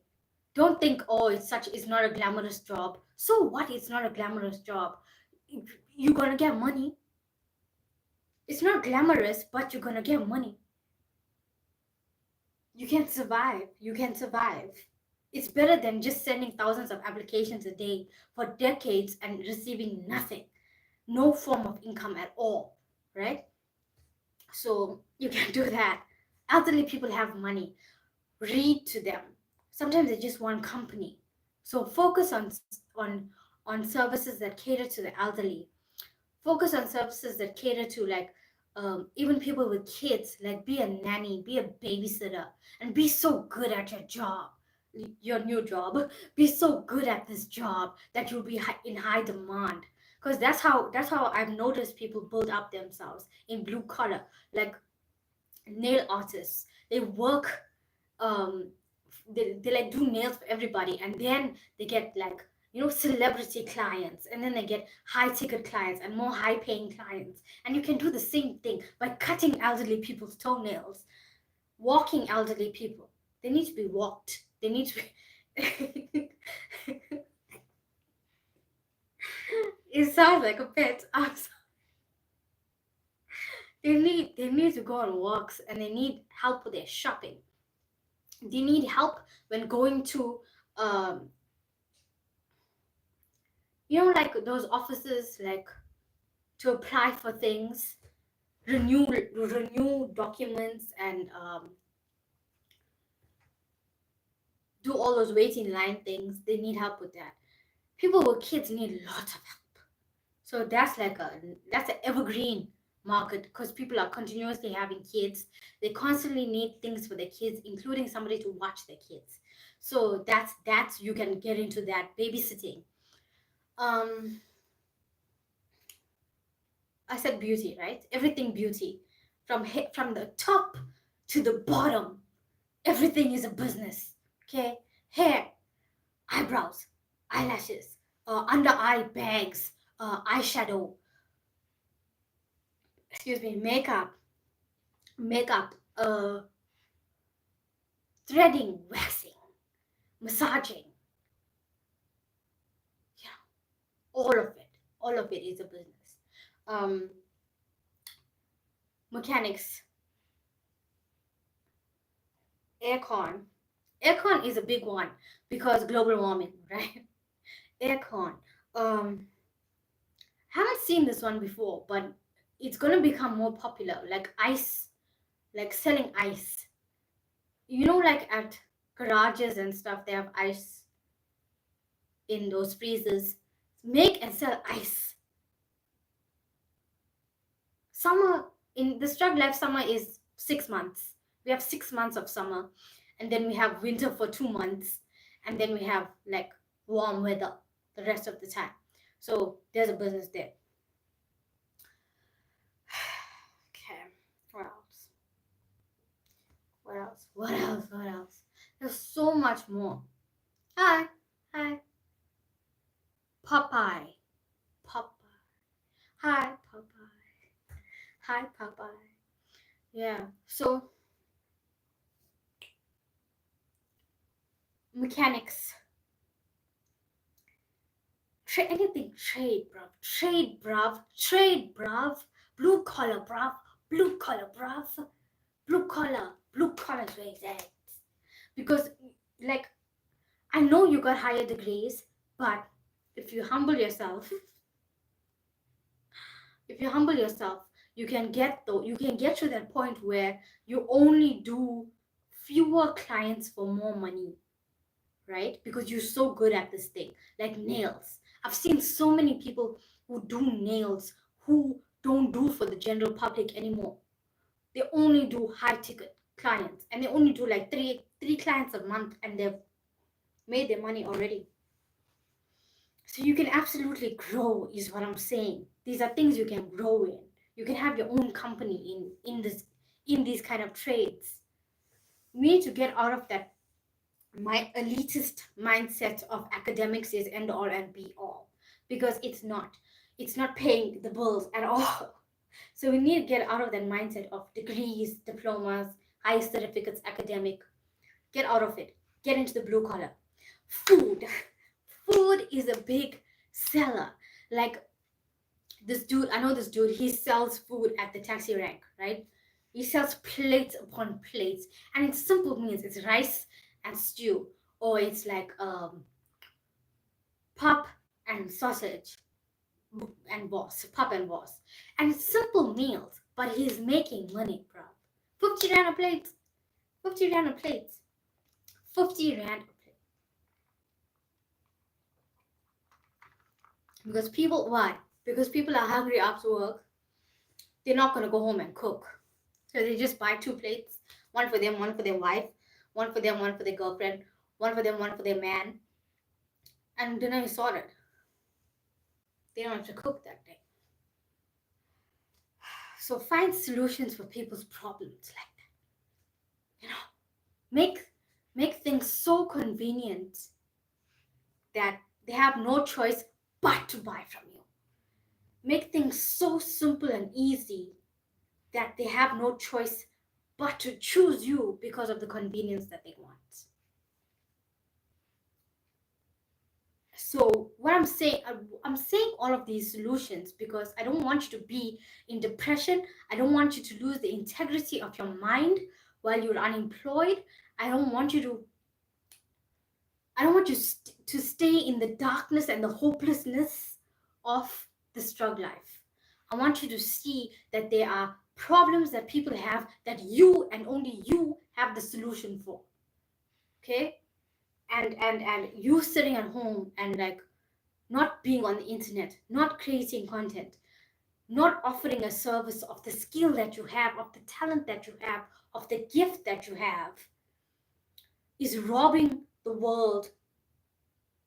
don't think, oh, it's not a glamorous job. So what? It's not a glamorous job. You're gonna get money. It's not glamorous, but you're gonna get money. You can survive. You can survive. It's better than just sending thousands of applications a day for decades and receiving nothing. No form of income at all, right? So you can do that. Elderly people have money. Read to them. Sometimes they just want company. So focus on services that cater to the elderly. Focus on services that cater to even people with kids. Like be a nanny, be a babysitter, and be so good at your job, your new job. Be so good at this job that you'll be in high demand. Because that's how I've noticed people build up themselves in blue collar, like nail artists. They work, they like do nails for everybody, and then they get like celebrity clients, and then they get high ticket clients and more high paying clients. And you can do the same thing by cutting elderly people's toenails, walking elderly people. They need to be walked. They need to be it sounds like a pet. I'm sorry. They need to go on walks, and they need help with their shopping. They need help when going to, um, like those offices, like to apply for things, renew documents, and do all those waiting line things. They need help with that. People with kids need a lot of help. So that's an evergreen market, because people are continuously having kids. They constantly need things for their kids, including somebody to watch their kids. So that's you can get into that babysitting. Um, I said beauty, right? Everything beauty, from the top to the bottom. Everything is a business. Okay, hair, eyebrows, eyelashes, under eye bags, eyeshadow, excuse me, makeup, threading, waxing, massaging, yeah, all of it is a business. Um, Mechanics, aircon. Aircon is a big one because global warming, right? Aircon. Haven't seen this one before, but it's gonna become more popular. Like ice, like selling ice. Like at garages and stuff, they have ice in those freezers. Make and sell ice. Summer, in the Strugg life, summer is 6 months. We have 6 months of summer, and then we have winter for 2 months, and then we have like warm weather the rest of the time. So there's a business there. Okay, what else? What else? What else? What else? There's so much more. Hi. Hi. Popeye. Popeye. Hi, Popeye. Hi, Popeye. Yeah. So mechanics. Anything trade, bruv. Trade, bruv. Trade, bruv. Blue collar, bruv. Blue collar, bruv. Blue collar. Blue collar is where it's at. Because, like, I know you got higher degrees, but if you humble yourself, you can get to that point where you only do fewer clients for more money, right? Because you're so good at this thing. Like nails, I've seen so many people who do nails who don't do for the general public anymore. They only do high ticket clients, and they only do like three clients a month, and they've made their money already. So you can absolutely grow, is what I'm saying. These are things you can grow in. You can have your own company in these kind of trades. We need to get out of that my elitist mindset of academics is end all and be all, because it's not paying the bills at all. So we need to get out of that mindset of degrees, diplomas, high certificates, academic. Get out of it. Get into the blue collar. Food. Food is a big seller. Like I know this dude, he sells food at the taxi rank, right? He sells plates upon plates, and it's simple meals. It's rice and stew, or it's like pop and sausage and pop and boss. And it's simple meals, but he's making money, bro. 50 rand a plate. 50 rand a plate. 50 rand a plate. Because why? Because people are hungry after work. They're not going to go home and cook. So they just buy 2 plates. One for them, one for their wife. One for them, one for their girlfriend. One for them, one for their man. And dinner is sorted. They don't have to cook that day. So find solutions for people's problems like that. Make things so convenient that they have no choice but to buy from you. Make things so simple and easy that they have no choice but to choose you because of the convenience that they want. So what I'm saying all of these solutions because I don't want you to be in depression. I don't want you to lose the integrity of your mind while you're unemployed. I don't want you to to stay in the darkness and the hopelessness of the Strugg life. I want you to see that there are problems that people have that you and only you have the solution for. Okay? And you sitting at home and like not being on the internet, not creating content, not offering a service of the skill that you have, of the talent that you have, of the gift that you have, is robbing the world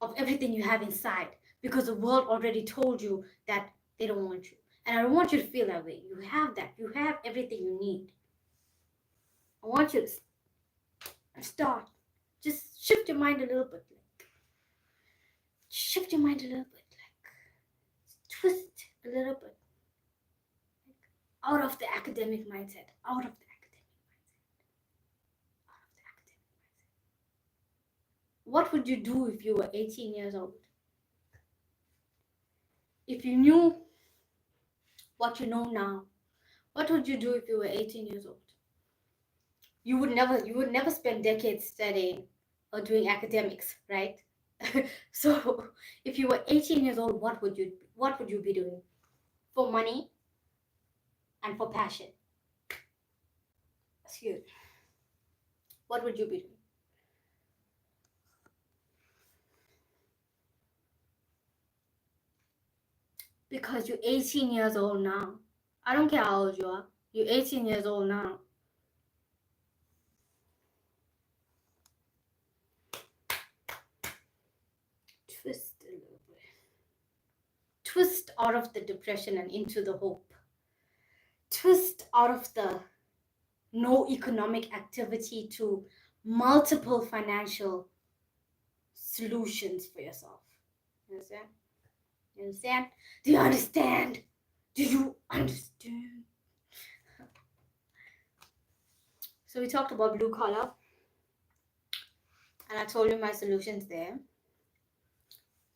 of everything you have inside, because the world already told you that they don't want you. And I don't want you to feel that way. You have that. You have everything you need. I want you to start. Just shift your mind a little bit. Shift your mind a little bit. Twist a little bit. Out of the academic mindset. Out of the academic mindset. Out of the academic mindset. What would you do if you were 18 years old? If you knew what you know now, what would you do if you were 18 years old? You would never spend decades studying or doing academics, right? So if you were 18 years old, what would you be doing? For money and for passion. Excuse me. What would you be doing? Because you're 18 years old now. I don't care how old you are. You're 18 years old now. Twist a little bit. Twist out of the depression and into the hope. Twist out of the no economic activity to multiple financial solutions for yourself. You understand? You understand? Do you understand? Do you understand? So we talked about blue collar, and I told you my solutions there.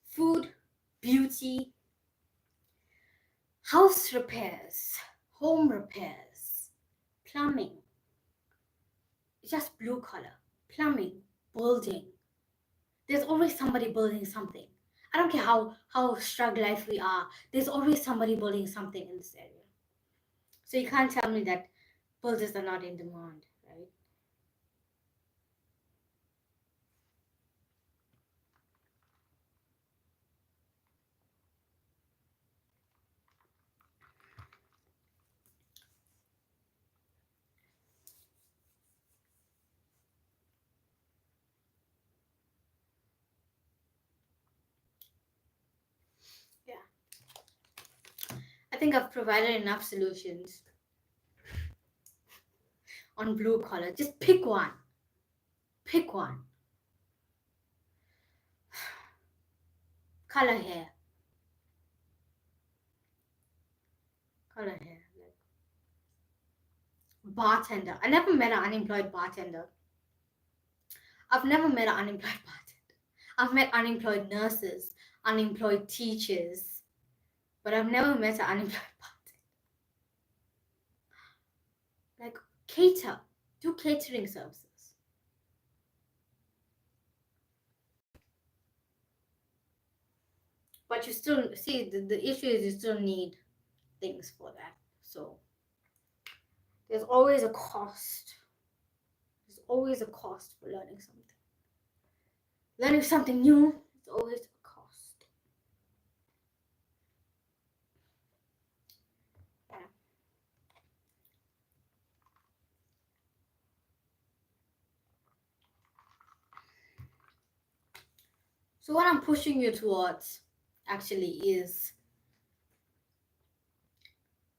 Food, beauty, house repairs, home repairs, plumbing. Just blue collar, plumbing, building. There's always somebody building something. I don't care how Strugg life we are. There's always somebody building something in this area. So you can't tell me that builders are not in demand, right? I think I've provided enough solutions on blue collar. Just pick one. Pick one. Color hair. Color hair. Bartender. I never met an unemployed bartender. I've never met an unemployed bartender. I've met unemployed nurses, unemployed teachers, but I've never met an unemployed bartender. Like, cater. Do catering services. But you still, see, the issue is you still need things for that. So there's always a cost. There's always a cost for learning something. Learning something new is always a cost. Yeah. So what I'm pushing you towards actually is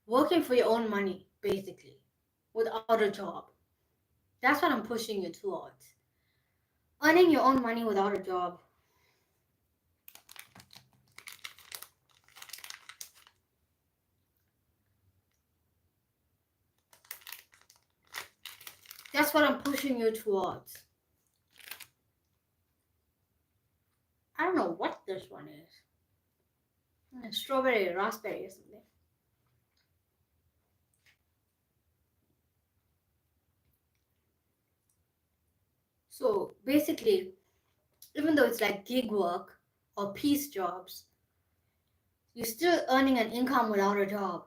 working for your own money, basically, without a job. That's what I'm pushing you towards. Earning your own money without a job. That's what I'm pushing you towards. I don't know what this one is. Strawberry, raspberry or something. So basically, even though it's like gig work or piece jobs, you're still earning an income without a job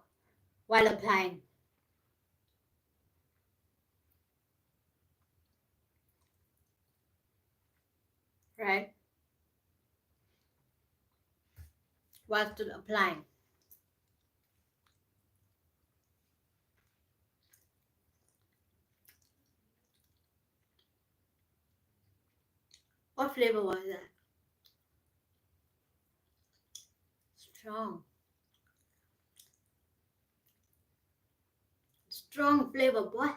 while applying. Right? While still applying. What flavor was that? Strong. Strong flavor, boy.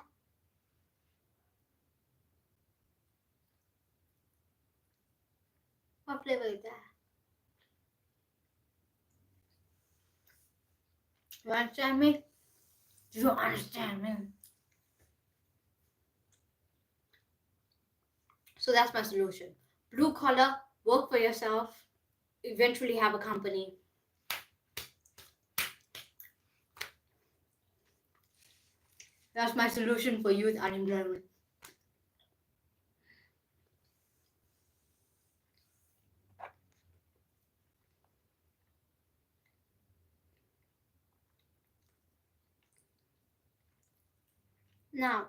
What flavor is that? You understand me? Do you understand me? So that's my solution. Blue collar, work for yourself, eventually have a company. That's my solution for youth unemployment. Now,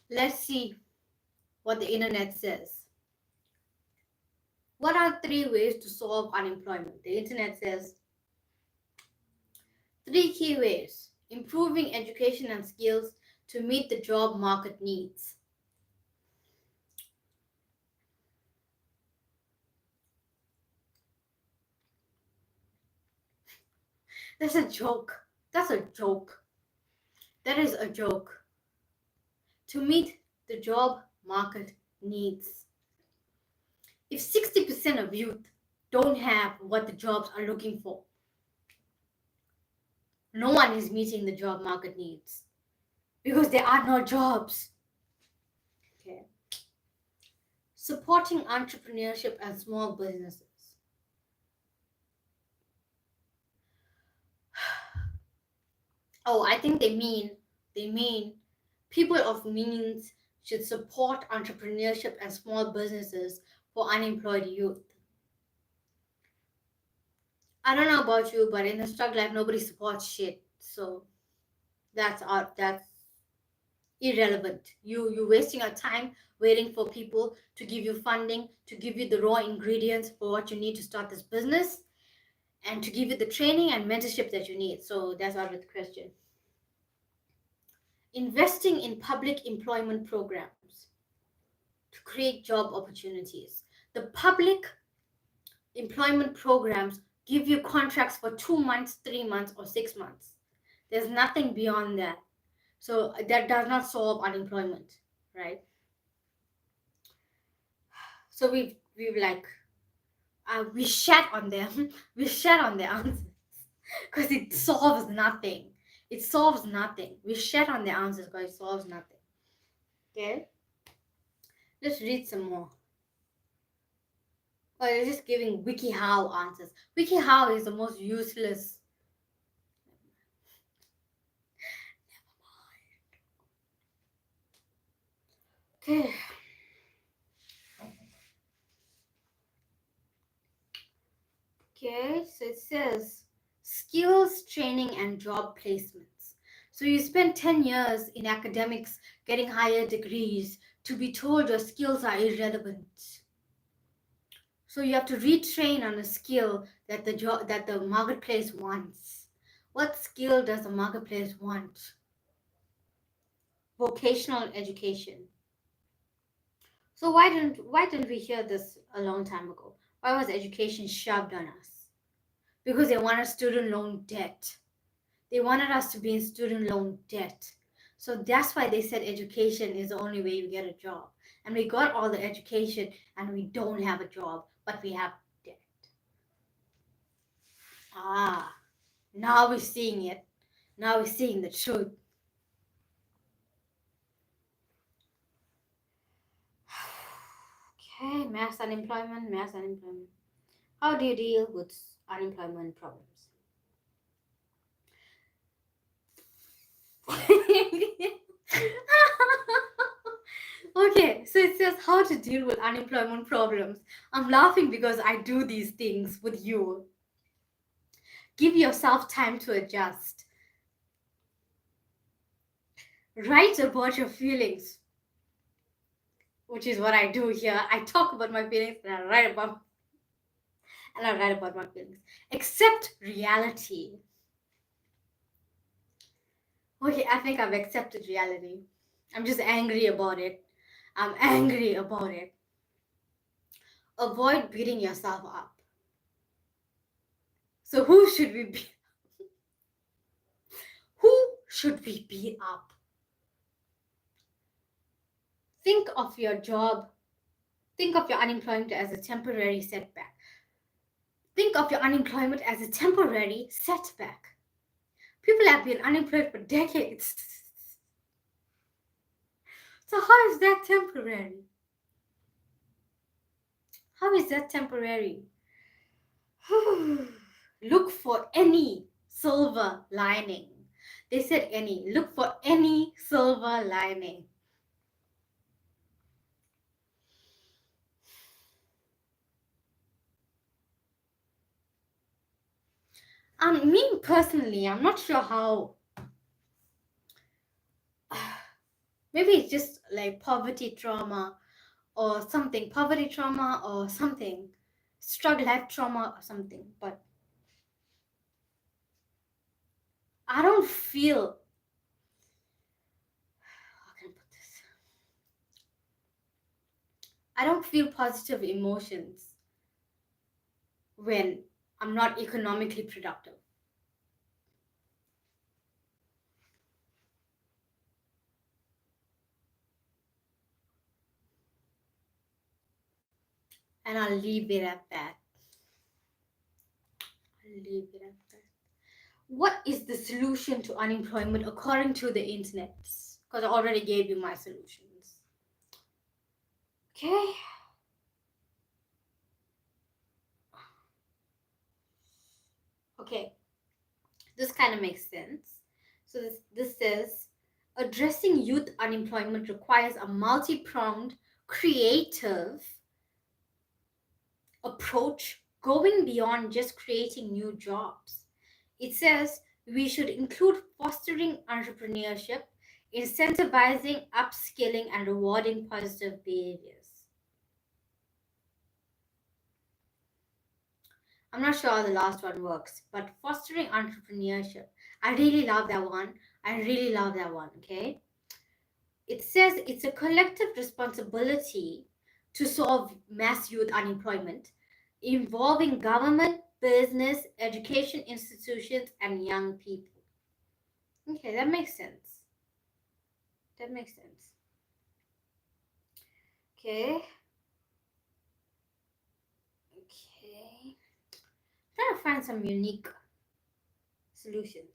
let's see what the internet says. What are 3 ways to solve unemployment? The internet says 3 key ways: improving education and skills to meet the job market needs. That's a joke. That's a joke. That is a joke. To meet the job market needs. If 60% of youth don't have what the jobs are looking for, no one is meeting the job market needs because there are no jobs. Okay. Supporting entrepreneurship and small businesses. Oh, I think they mean people of means should support entrepreneurship and small businesses for unemployed youth. I don't know about you, but in the Strugg life, nobody supports shit. So that's irrelevant. You're wasting your time waiting for people to give you funding, to give you the raw ingredients for what you need to start this business, and to give you the training and mentorship that you need. So that's out of the question. Investing in public employment programs to create job opportunities. The public employment programs give you contracts for 2 months, 3 months, or 6 months. There's nothing beyond that. So that does not solve unemployment, right? So we've like we shat on them. We shat on their answers because it solves nothing. It solves nothing. We shat on their answers because it solves nothing. Okay, let's read some more. Oh, they're just giving WikiHow answers. WikiHow is the most useless. Okay. Okay, so it says skills training and job placements. So you spend 10 years in academics getting higher degrees to be told your skills are irrelevant. So you have to retrain on a skill that the marketplace wants. What skill does the marketplace want? Vocational education. So why didn't we hear this a long time ago? Why was education shoved on us? Because they wanted student loan debt. They wanted us to be in student loan debt. So that's why they said education is the only way you get a job. And we got all the education and we don't have a job, but we have debt. Ah, now we're seeing it. Now we're seeing the truth. Okay, mass unemployment, mass unemployment. How do you deal with unemployment problems? Okay, so it says how to deal with unemployment problems. I'm laughing because I do these things with you. Give yourself time to adjust. Write about your feelings, which is what I do here. I talk about my feelings and I write about my feelings. Accept reality. Okay, I think I've accepted reality. I'm just angry about it. I'm angry about it. Avoid beating yourself up. So who should we be? Who should we beat up? Think of your job. Think of your unemployment as a temporary setback. Think of your unemployment as a temporary setback. People have been unemployed for decades. So how is that temporary? How is that temporary? Look for any silver lining. They said any. Look for any silver lining. Me personally, I'm not sure how. Maybe it's just like poverty trauma or something. Poverty trauma or something. Strugg life trauma or something. But I don't feel. How can I put this? I don't feel positive emotions when I'm not economically productive. And I'll leave it at that. What is the solution to unemployment according to the internet? Because I already gave you my solutions. Okay. Okay. This kind of makes sense. So this says addressing youth unemployment requires a multi-pronged, creative approach going beyond just creating new jobs. It says we should include fostering entrepreneurship, incentivizing upskilling, and rewarding positive behaviors. I'm not sure how the last one works, but fostering entrepreneurship. I really love that one. Okay? It says it's a collective responsibility to solve mass youth unemployment, involving government, business, education institutions, and young people. Okay, that makes sense. Okay. Trying to find some unique solutions.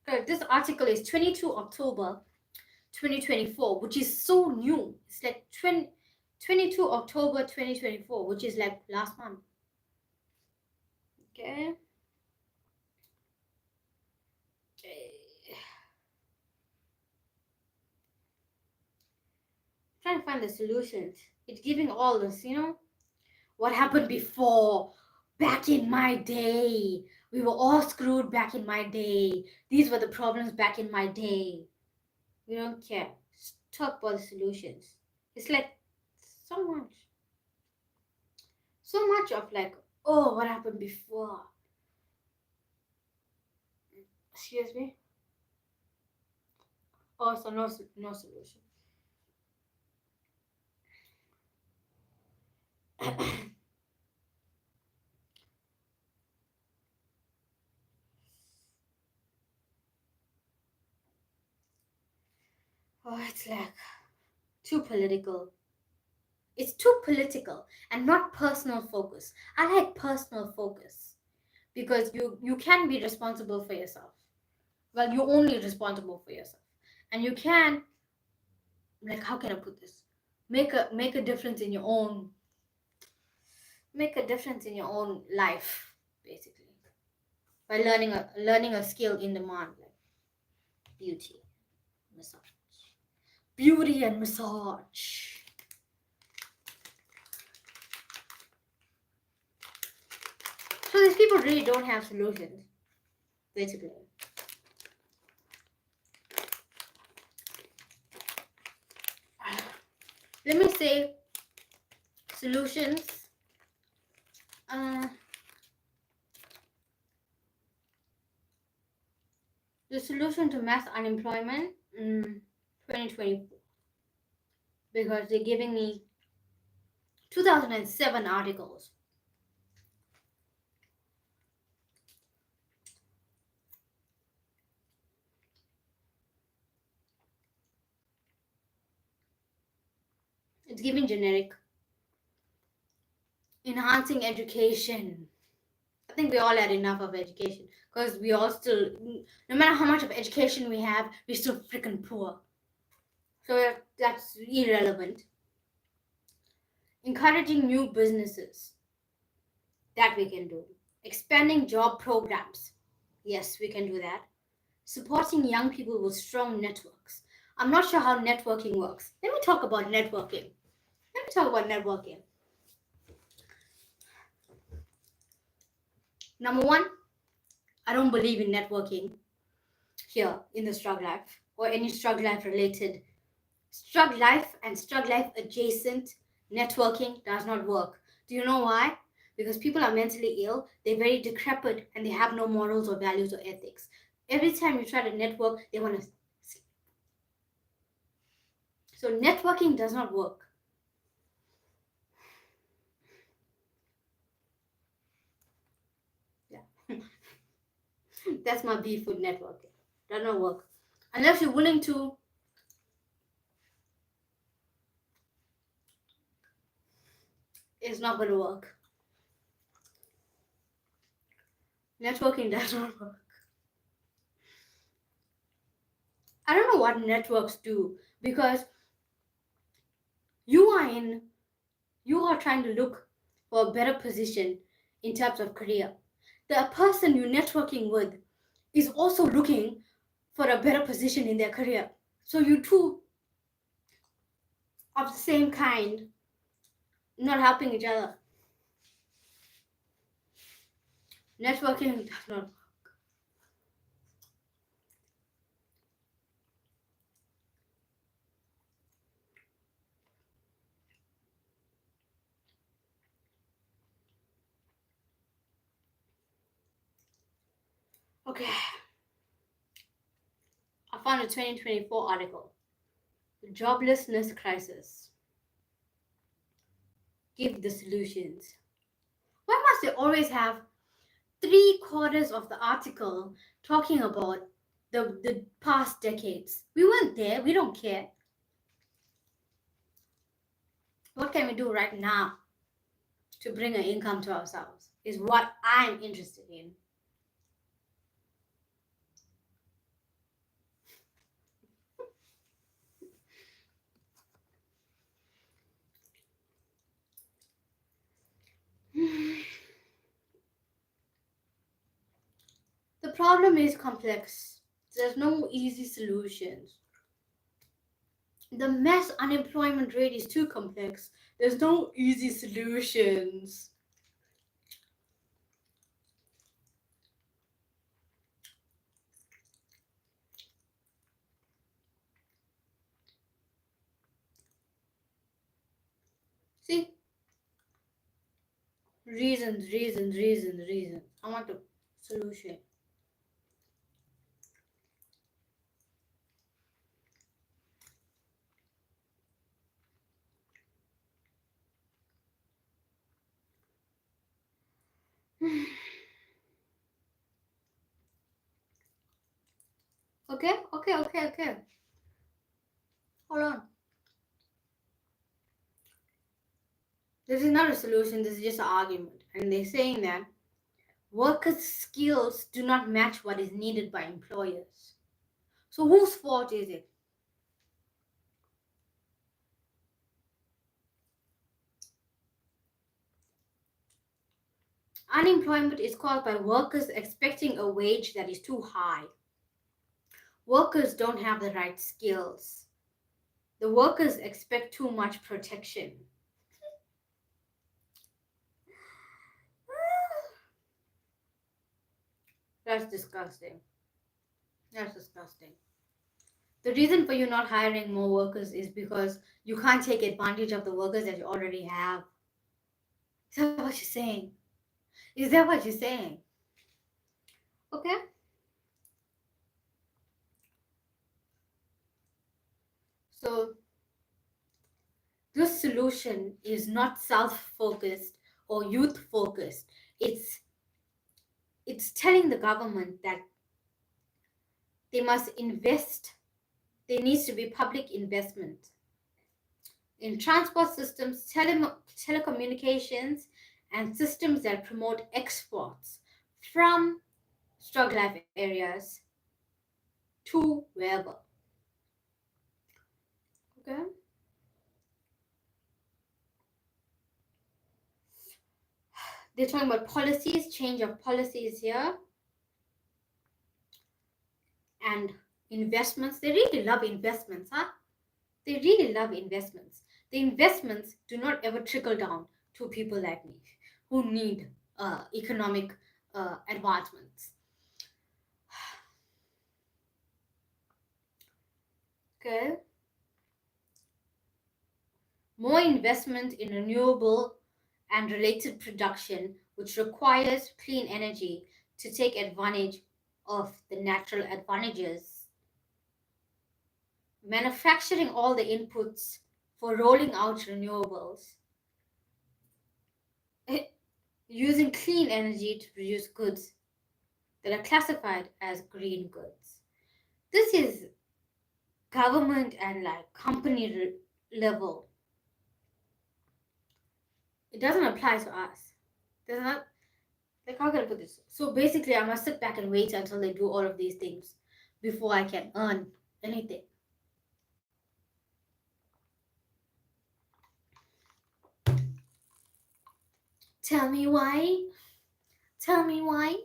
Okay, this article is 22 October 2024, which is so new. It's like 22 October 2024, which is like last month. Okay. Trying to find the solutions. It's giving all this, what happened before, back in my day. We were all screwed back in my day. These were the problems back in my day. We don't care. Just talk about the solutions. It's like so much of like, oh, what happened before? Excuse me. Oh, so no solution. Oh, it's like too political. It's too political and not personal focus. I like personal focus because you can be responsible for yourself. Well, you're only responsible for yourself, and you can, like, how can I put this? Make a difference in your own. Make a difference in your own life, basically. by learning a skill in demand, like beauty, massage, beauty and massage. So these people really don't have solutions, basically. Let me say solutions. The solution to mass unemployment, 2024, because they're giving me 2007 articles. It's giving generic. Enhancing education. I think we all had enough of education, because we all still, no matter how much of education we have, we're still freaking poor. So that's irrelevant. Encouraging new businesses. That we can do. Expanding job programs. Yes, we can do that. Supporting young people with strong networks. I'm not sure how networking works. Let me talk about networking. Number one, I don't believe in networking here in the Strugg life or any Strugg life related. Strugg life and Strugg life adjacent networking does not work. Do you know why? Because people are mentally ill, they're very decrepit, and they have no morals or values or ethics. Every time you try to network, they want to sleep. So networking does not work. Yeah. That's my beef with networking. Does not work. Unless you're willing to it's not going to work. Networking does not work. I don't know what networks do, because you are trying to look for a better position in terms of career. The person you're networking with is also looking for a better position in their career. So you two of the same kind, not helping each other. Networking does not work. Okay. I found a 2024 article. The joblessness crisis. Give the solutions. Why must they always have 3/4 of the article talking about the past decades? We weren't there. We don't care. What can we do right now to bring an income to ourselves is what I'm interested in. The problem is complex. There's no easy solutions. The mass unemployment rate is too complex. There's no easy solutions. See? Reasons. I want a solution. Okay. Hold on. This is not a solution, this is just an argument. And they're saying that workers' skills do not match what is needed by employers. So whose fault is it? Unemployment is caused by workers expecting a wage that is too high. Workers don't have the right skills. The workers expect too much protection. That's disgusting. That's disgusting. The reason for you not hiring more workers is because you can't take advantage of the workers that you already have. Is that what you're saying? Is that what you're saying? Okay. So this solution is not self-focused or youth-focused. It's telling the government that they must invest. There needs to be public investment in transport systems, telecommunications, and systems that promote exports from struggle life areas to wherever. Okay. They're talking about policies, change of policies here, and investments. They really love investments, huh? They really love investments. The investments do not ever trickle down to people like me who need economic advancements. Okay. More investment in renewable and related production, which requires clean energy to take advantage of the natural advantages. Manufacturing all the inputs for rolling out renewables. Using clean energy to produce goods that are classified as green goods. This is government and like company level. It doesn't apply to us. Does not. Like, how can I put this? So basically, I must sit back and wait until they do all of these things before I can earn anything. Tell me why. Tell me why.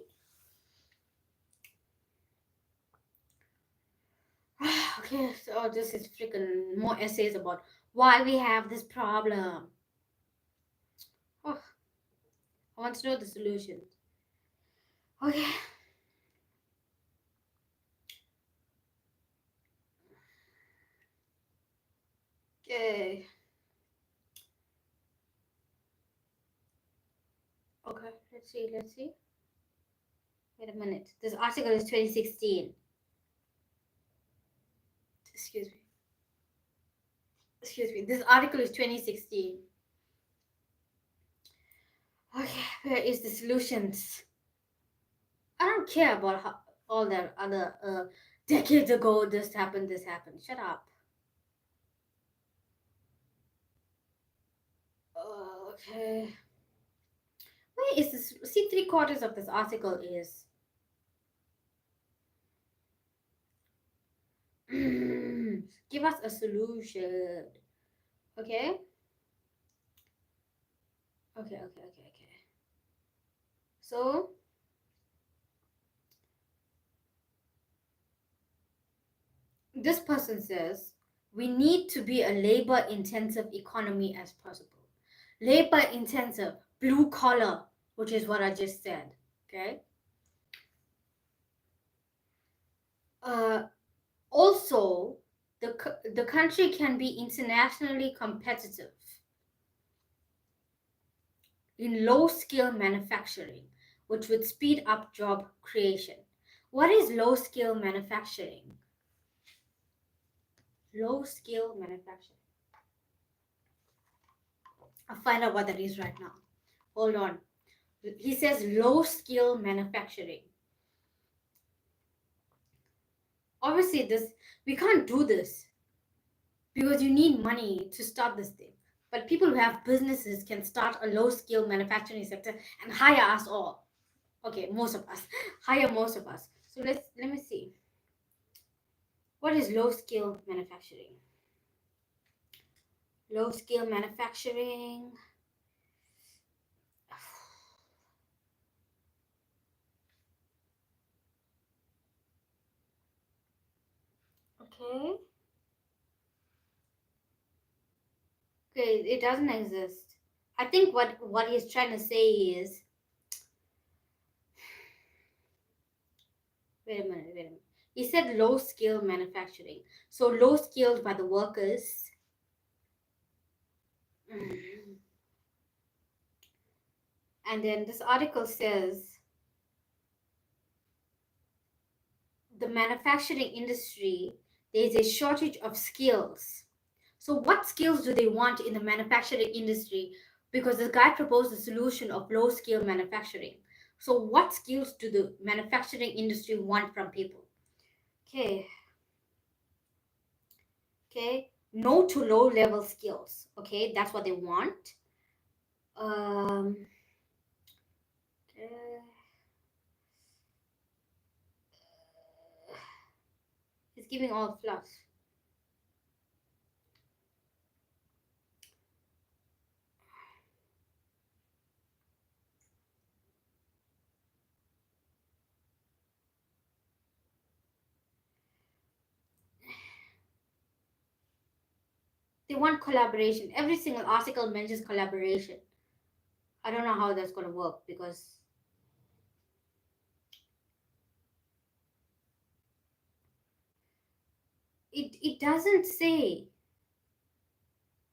Okay, so this is freaking more essays about why we have this problem. Oh, I want to know the solution. Okay. Okay. Okay, let's see, let's see. Wait a minute. This article is 2016. Excuse me. Excuse me. This article is 2016. Okay, where is the solutions? I don't care about how, all that other decades ago this happened, this happened. Shut up. Okay. Where is this? See, 3/4 of this article is give us a solution. Okay? Okay. So this person says we need to be a labor intensive economy as possible. Labor intensive, blue collar, which is what I just said. Okay. Also, the country can be internationally competitive in low-skill manufacturing, which would speed up job creation. What is low-skill manufacturing? Low-skill manufacturing. I'll find out what that is right now. Hold on. He says low-skill manufacturing. Obviously, we can't do this because you need money to start this thing. But people who have businesses can start a low-skill manufacturing sector and hire us all. Okay, most of us. Hire most of us. So let me see. What is low-skill manufacturing? Low-skill manufacturing. Okay. Okay, it doesn't exist. I think what he's trying to say is, wait a minute. He said low skill manufacturing. So low skilled by the workers. And then this article says the manufacturing industry, there's a shortage of skills. So what skills do they want in the manufacturing industry? Because the guy proposed a solution of low skill manufacturing. So what skills do the manufacturing industry want from people? Okay. Okay. No to low level skills. Okay, that's what they want. Okay. It's giving all fluff. They want collaboration. Every single article mentions collaboration. I don't know how that's going to work because it doesn't say.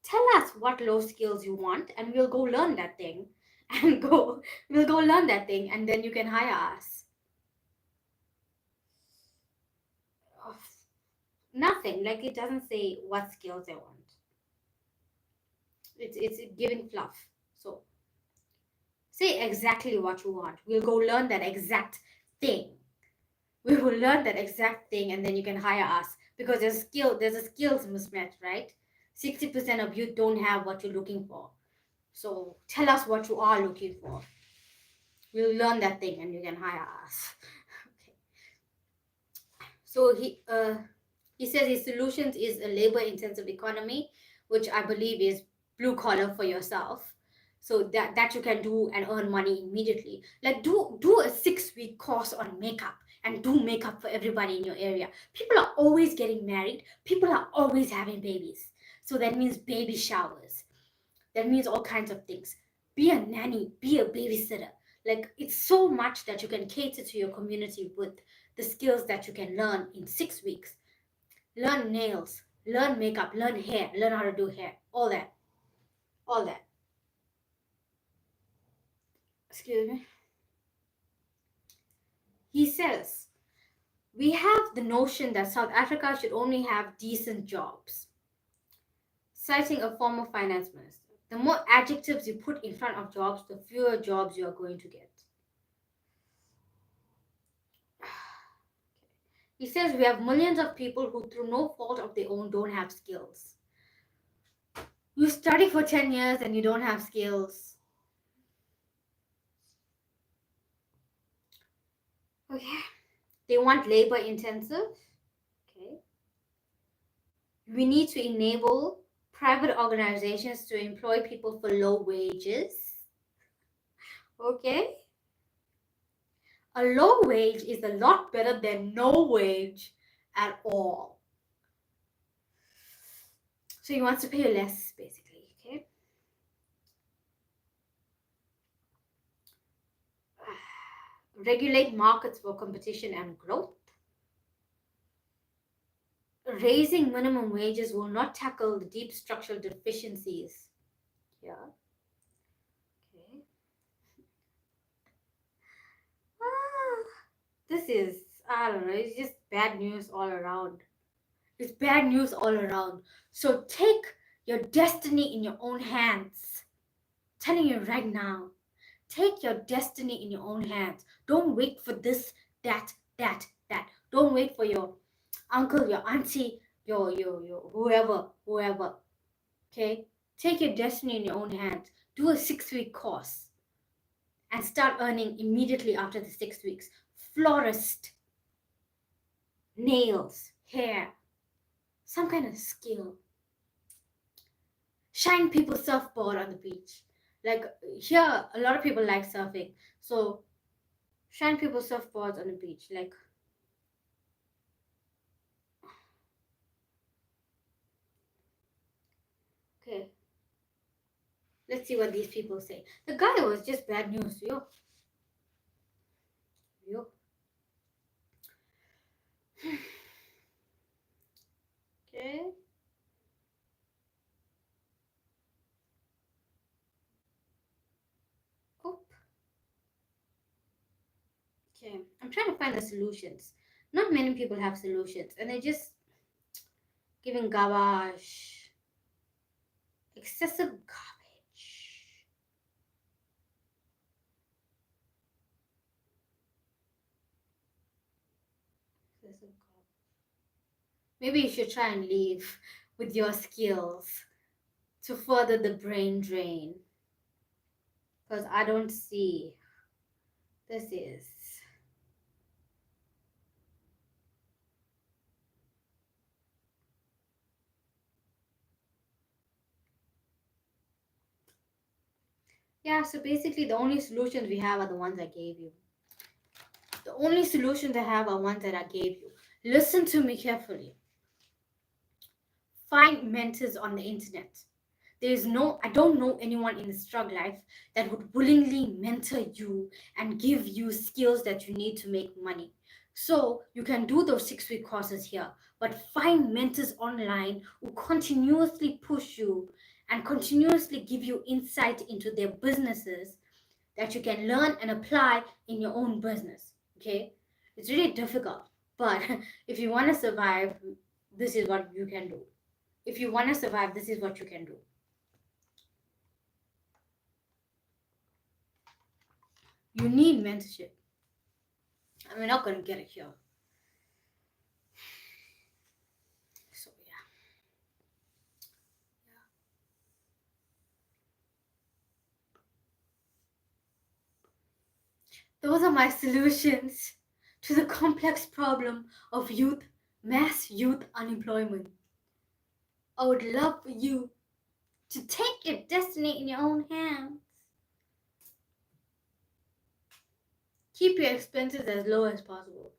Tell us what low skills you want and we'll go learn that thing and we'll go learn that thing and then you can hire us. Nothing. Like it doesn't say what skills they want. It's giving fluff. So say exactly what you want. We'll go learn that exact thing. We will learn that exact thing and then you can hire us because there's a skills mismatch, right? 60% of you don't have what you're looking for. So tell us what you are looking for. We'll learn that thing and you can hire us. Okay. So he says his solutions is a labor intensive economy, which I believe is blue collar for yourself. So that you can do and earn money immediately. Like do a 6-week course on makeup and do makeup for everybody in your area. People are always getting married. People are always having babies. So that means baby showers. That means all kinds of things. Be a nanny, be a babysitter. Like it's so much that you can cater to your community with the skills that you can learn in 6 weeks. Learn nails, learn makeup, learn hair, learn how to do hair, all that. All that. Excuse me. He says, we have the notion that South Africa should only have decent jobs. Citing a former finance minister, the more adjectives you put in front of jobs, the fewer jobs you are going to get. He says we have millions of people who, through no fault of their own, don't have skills. You study for 10 years and you don't have skills. Okay. They want labor intensive. Okay. We need to enable private organizations to employ people for low wages. Okay. A low wage is a lot better than no wage at all. So he wants to pay you less, basically. Okay. Regulate markets for competition and growth. Raising minimum wages will not tackle the deep structural deficiencies. Yeah. Okay. This is, I don't know, it's just bad news all around. It's bad news all around. So take your destiny in your own hands. I'm telling you right now. Take your destiny in your own hands. Don't wait for this, that. Don't wait for your uncle, your auntie, your whoever. Okay? Take your destiny in your own hands. Do a 6-week course and start earning immediately after the 6 weeks. Florist, nails, hair, some kind of skill. Shine people's surfboard on the beach. Like here, a lot of people like surfing. So shine people's surfboards on the beach. Like Let's see what these people say. The guy was just bad news. Yo. Okay. Oh. Okay. I'm trying to find the solutions. Not many people have solutions, and they're just giving garbage. Excessive garbage. Excessive garbage. Maybe you should try and leave with your skills to further the brain drain. Because I don't see. This is. Yeah, so basically the only solutions we have are the ones I gave you. The only solutions I have are ones that I gave you. Listen to me carefully. Find mentors on the internet. I don't know anyone in the Strugg life that would willingly mentor you and give you skills that you need to make money. So you can do those 6-week courses here, but find mentors online who continuously push you and continuously give you insight into their businesses that you can learn and apply in your own business. Okay, it's really difficult, but if you want to survive, this is what you can do. If you want to survive, this is what you can do. You need mentorship. And we're not going to get it here. So, yeah. Those are my solutions to the complex problem of mass youth unemployment. I would love for you to take your destiny in your own hands. Keep your expenses as low as possible.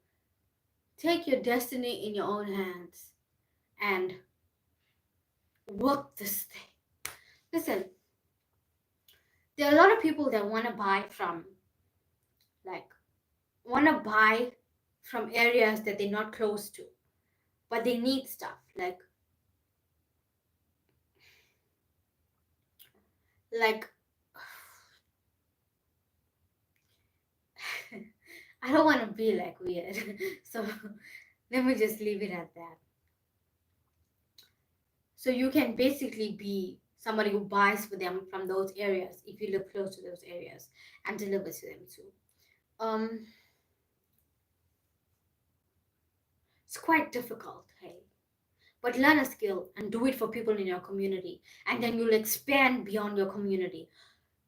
Take your destiny in your own hands and work this thing. Listen, there are a lot of people that want to buy from areas that they're not close to, but they need stuff like I don't want to be like weird, so let me just leave it at that. So you can basically be somebody who buys for them from those areas if you live close to those areas and deliver to them too. It's quite difficult, hey, but learn a skill and do it for people in your community, and then you'll expand beyond your community.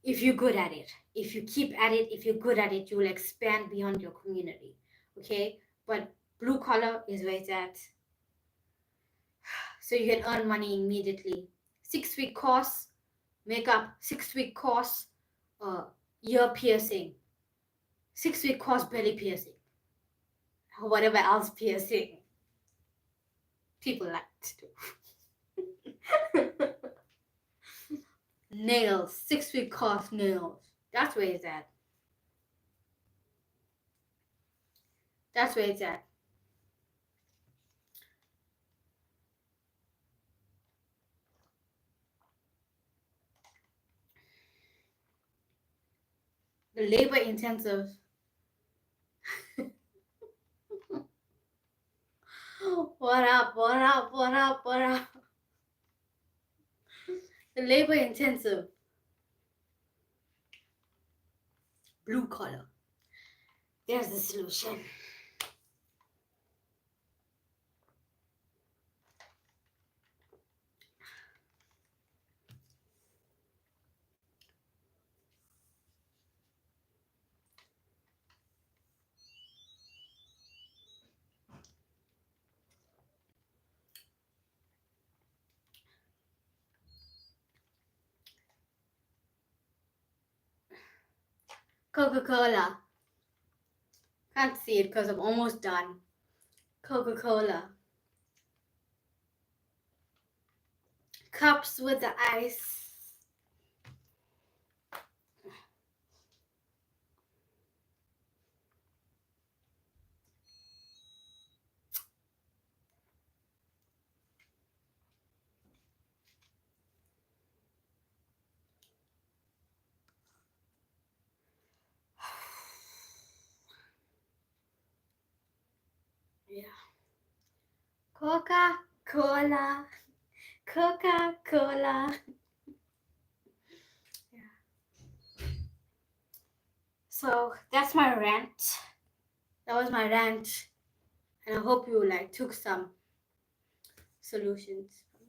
If you're good at it, if you keep at it, if you're good at it, you will expand beyond your community. Okay, but blue collar is where it's at, so you can earn money immediately. 6-week course makeup, 6-week course ear piercing, 6-week course belly piercing, or whatever else piercing people like to do. Nails, 6-week course nails. That's where it's at. That's where it's at. The labor intensive. What up, what up, what up, what up? The labor intensive blue collar. There's the solution. Coca-Cola. Can't see it because I'm almost done. Coca-Cola. Cups with the ice. Coca-Cola. Coca-Cola. Yeah. So that's my rant. That was my rant. And I hope you like took some solutions from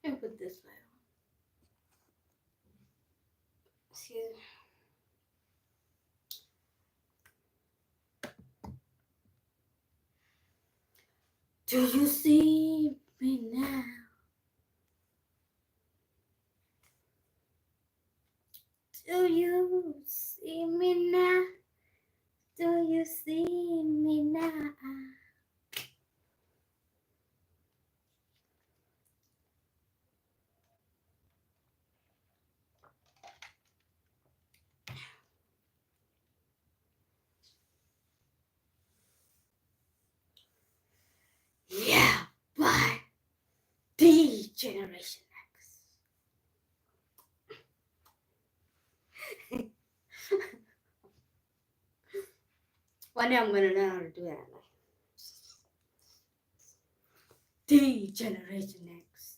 there. Let me put this light on. See. Do you see me now? Do you see me now? Do you see me now? Yeah, by the Generation X. One day I'm gonna learn how to do that. The Generation X.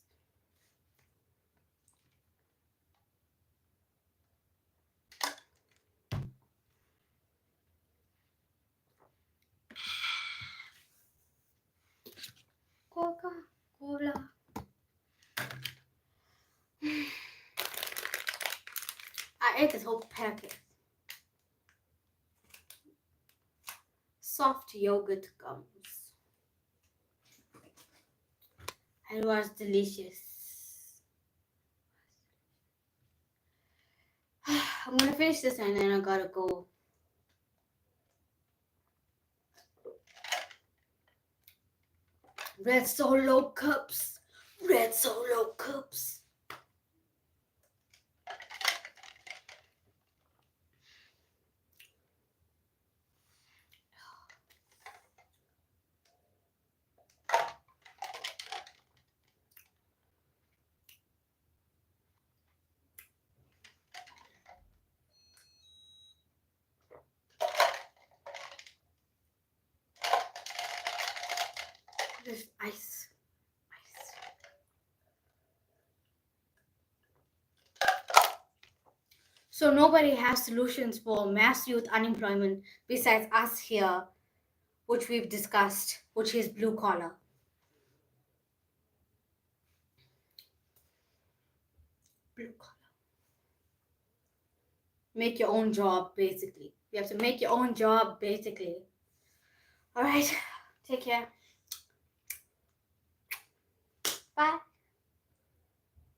Coca-Cola. I ate this whole packet. Soft yogurt gums. It was delicious. I'm gonna finish this and then I gotta go. Red Solo cups. Red Solo cups. This ice. So nobody has solutions for mass youth unemployment besides us here, which we've discussed, which is blue collar. Blue collar. Make your own job, basically. You have to make your own job, basically. All right. Take care. Bye.